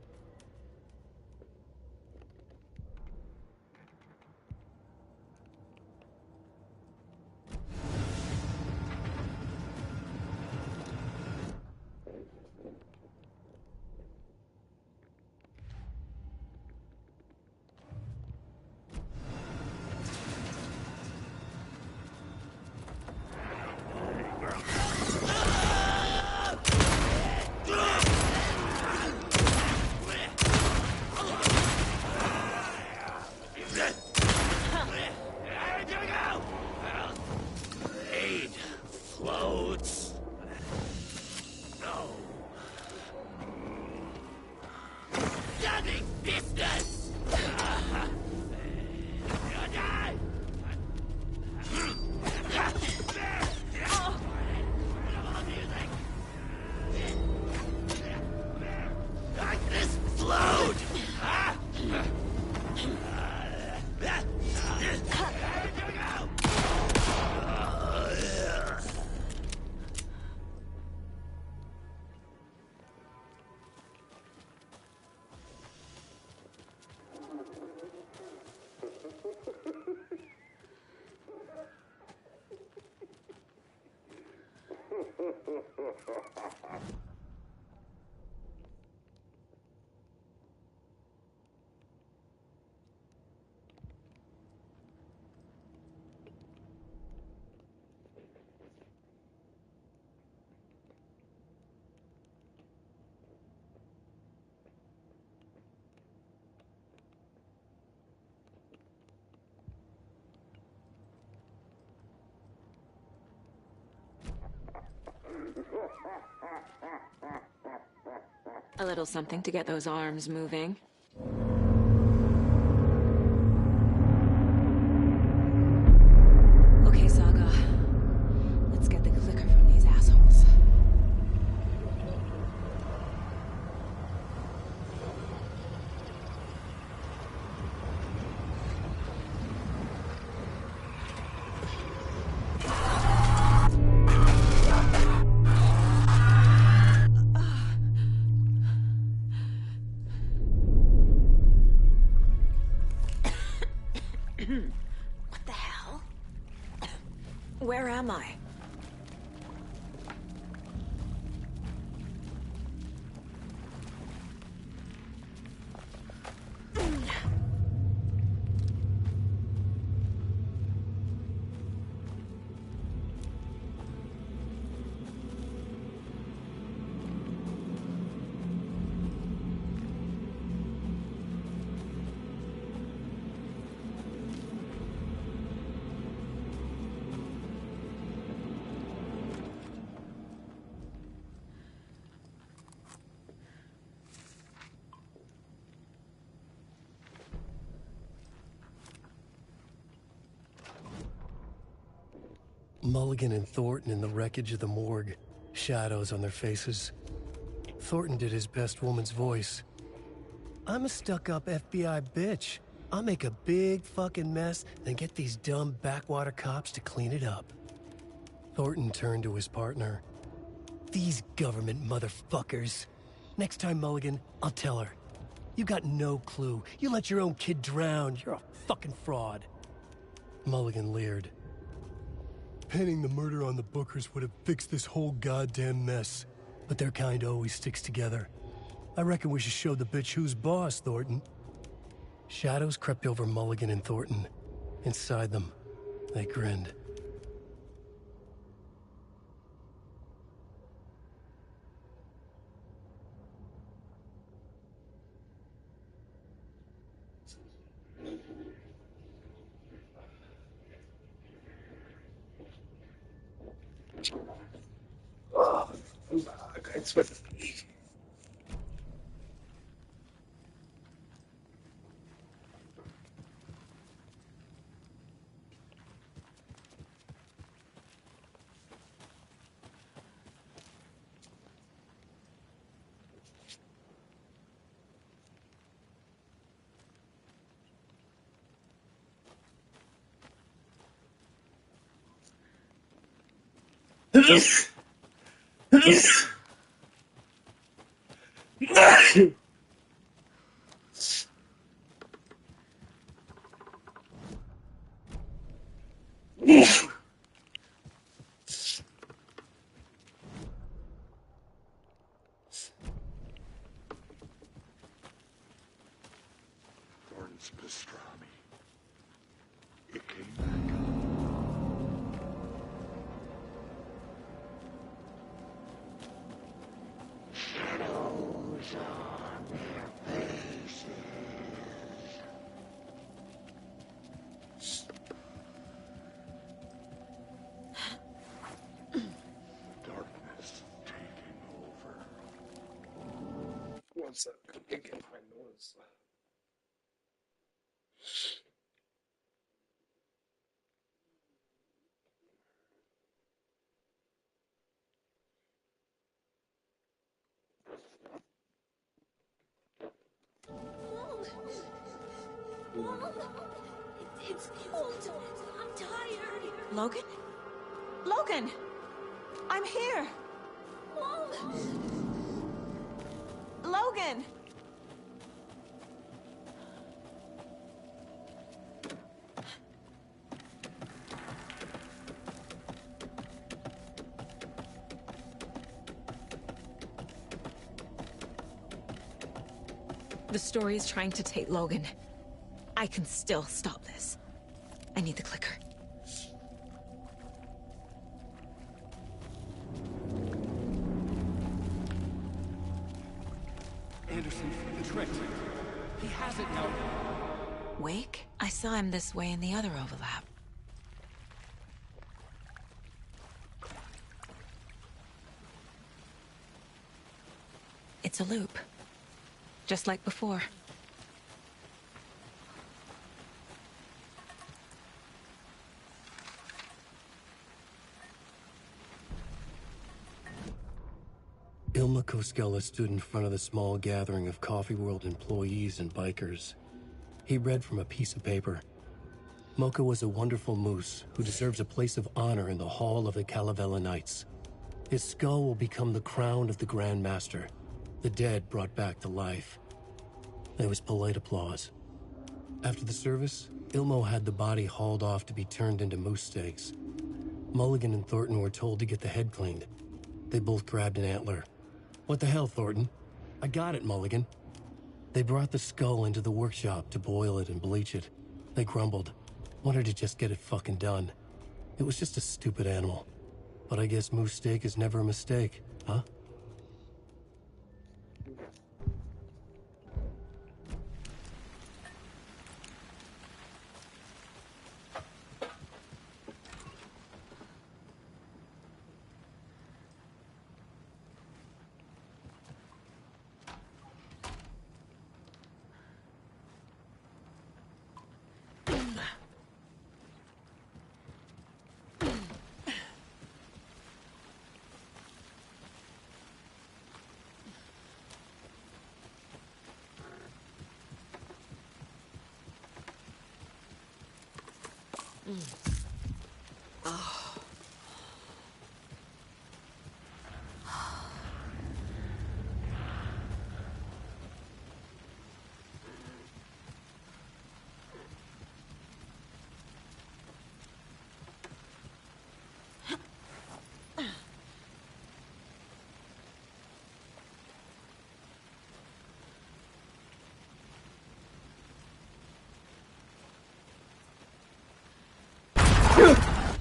A little something to get those arms moving. Okay, Saga. Let's get the clicker from these assholes. What the hell? Where am I? Mulligan and Thornton in the wreckage of the morgue, shadows on their faces. Thornton did his best woman's voice. I'm a stuck-up FBI bitch. I'll make a big fucking mess and get these dumb backwater cops to clean it up. Thornton turned to his partner. These government motherfuckers. Next time, Mulligan, I'll tell her. You got no clue. You let your own kid drown. You're a fucking fraud. Mulligan leered. Pinning the murder on the Bookers would have fixed this whole goddamn mess. But their kind always sticks together. I reckon we should show the bitch who's boss, Thornton. Shadows crept over Mulligan and Thornton. Inside them, they grinned. Oh, I'm back. I sweat. Thornton's pastrami. It came back. Shadows on their faces. Darkness taking over. One sec. I can get my nose. It's cold. I'm tired. Logan? Logan! I'm here! Logan! The story is trying to take Logan. I can still stop this. I need the clicker. Anderson, the trick. He has it now. Wake? I saw him this way in the other overlap. It's a loop. Just like before. Ilma Koskela stood in front of the small gathering of Coffee World employees and bikers. He read from a piece of paper. Mocha was a wonderful moose who deserves a place of honor in the Hall of the Calavella Knights. His skull will become the crown of the Grand Master, the dead brought back to life. There was polite applause. After the service, Ilmo had the body hauled off to be turned into moose steaks. Mulligan and Thornton were told to get the head cleaned. They both grabbed an antler. What the hell, Thornton? I got it, Mulligan. They brought the skull into the workshop to boil it and bleach it. They grumbled. Wanted to just get it fucking done. It was just a stupid animal. But I guess moose steak is never a mistake, huh?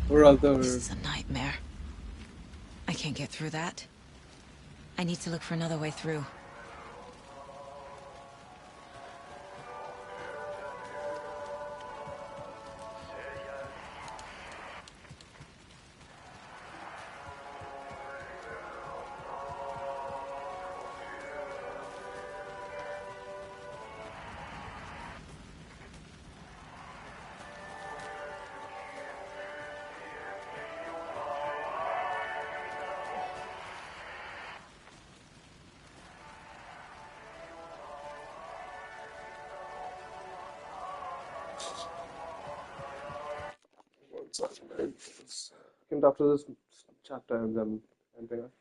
Brother. This is a nightmare. I can't get through that. I need to look for another way through. And after this chapter ends, I'm ending it.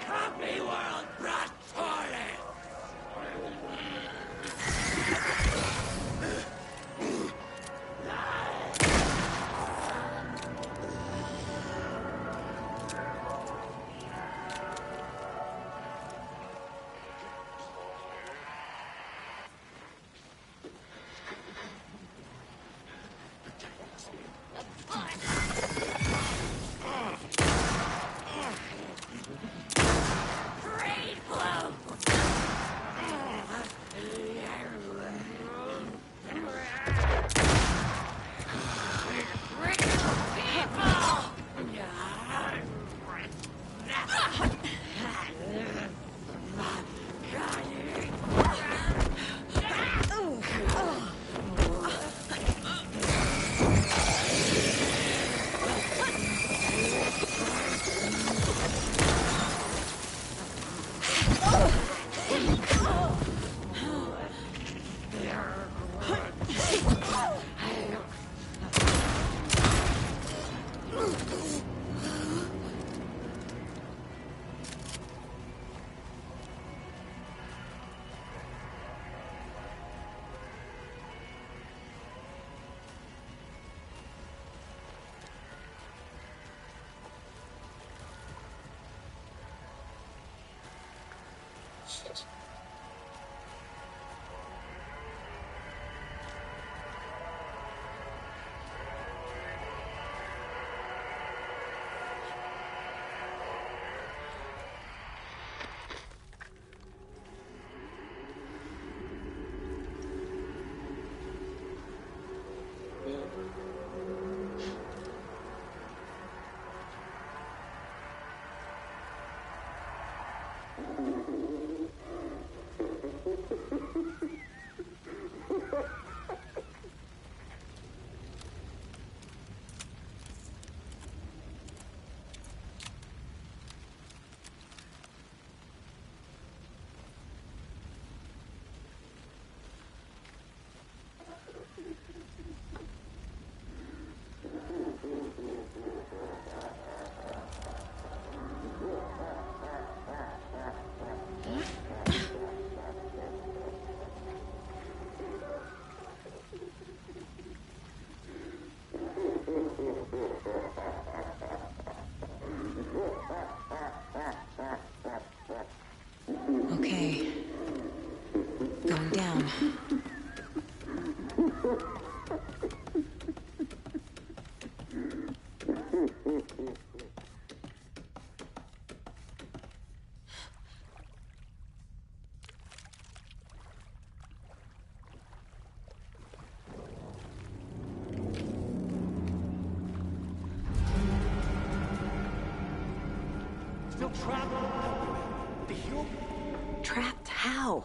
Happy world brought toilet! feel trapped. The human. Trapped how?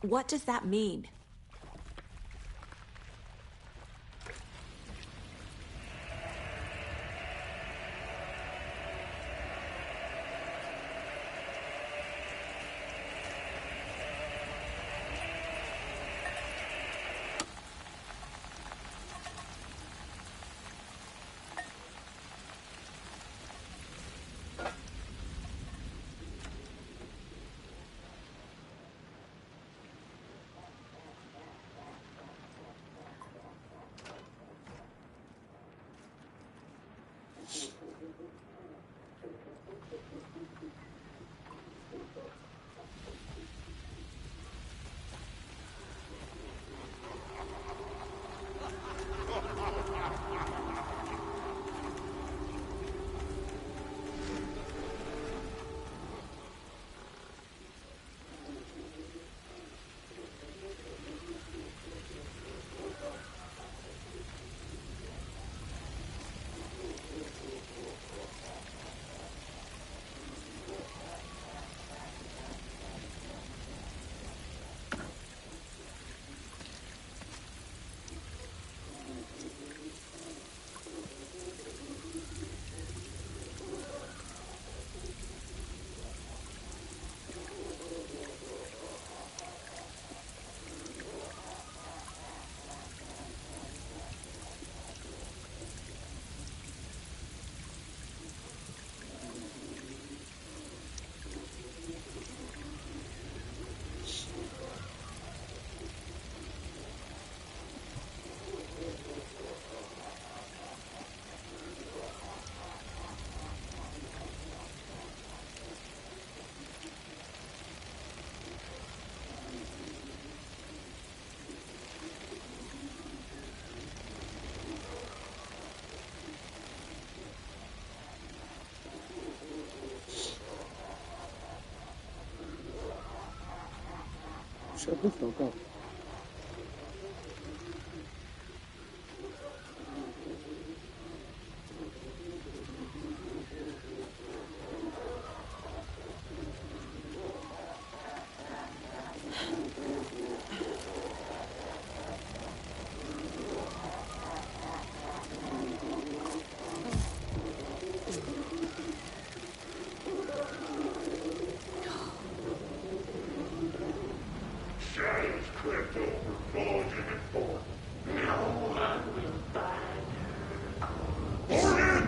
What does that mean? Shut the fuck up. Shadows crept over Bulging and Born. No one will find her. Born!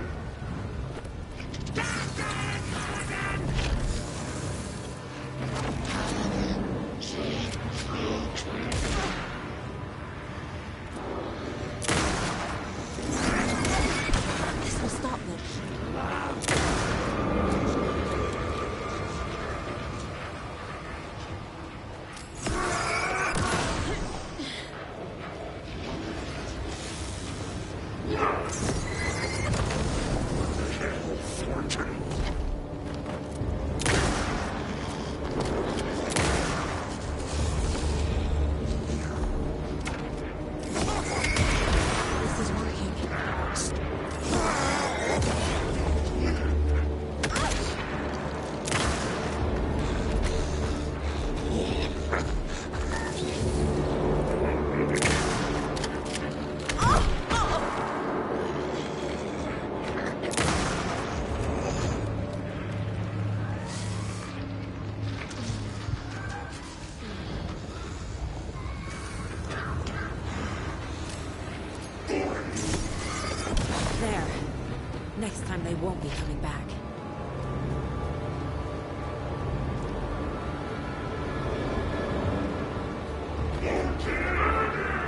This will stop them. This is working. There. Next time they won't be coming back.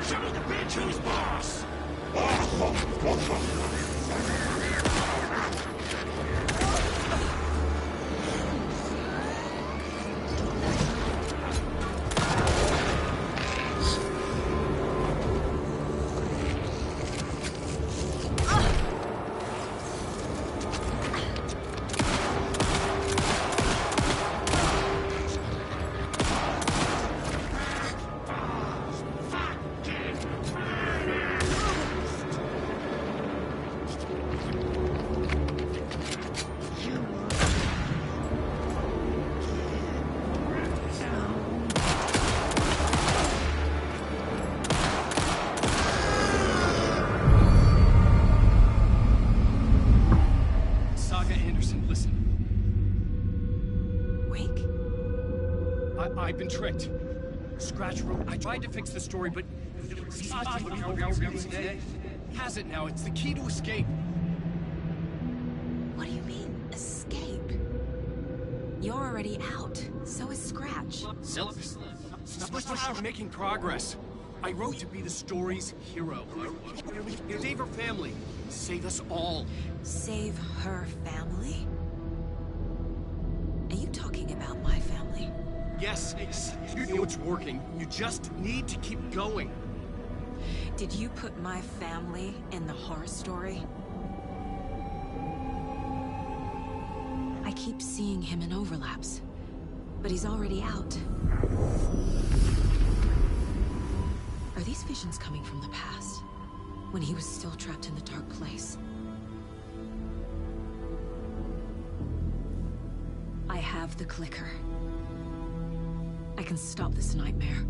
Show the bitch who's boss! I've been tricked. Scratch wrote, I tried to fix the story, but... has it now. It's the key to escape. What do you mean, escape? You're already out. So is Scratch. We're making progress. I wrote to be the story's hero. Save her family. Save us all. Save her family? Are you talking about my family? Yes, you know it's working. You just need to keep going. Did you put my family in the horror story? I keep seeing him in overlaps, but he's already out. Are these visions coming from the past, when he was still trapped in the dark place? I have the clicker. I can stop this nightmare.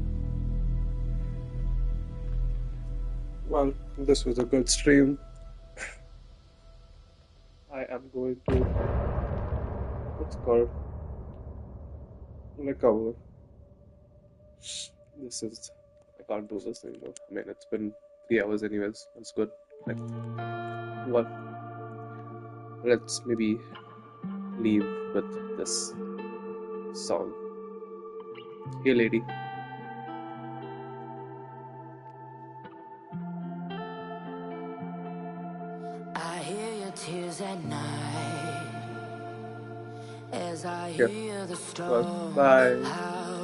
Well, this was a good stream. I am going to, what's it called, recover. This is, I can't do this anymore. I mean, it's been 3 hours anyways. That's good. Like, well, let's maybe leave with this song. Hey lady. I hear your tears at night as I Yeah. hear the Well, storm bye. howl.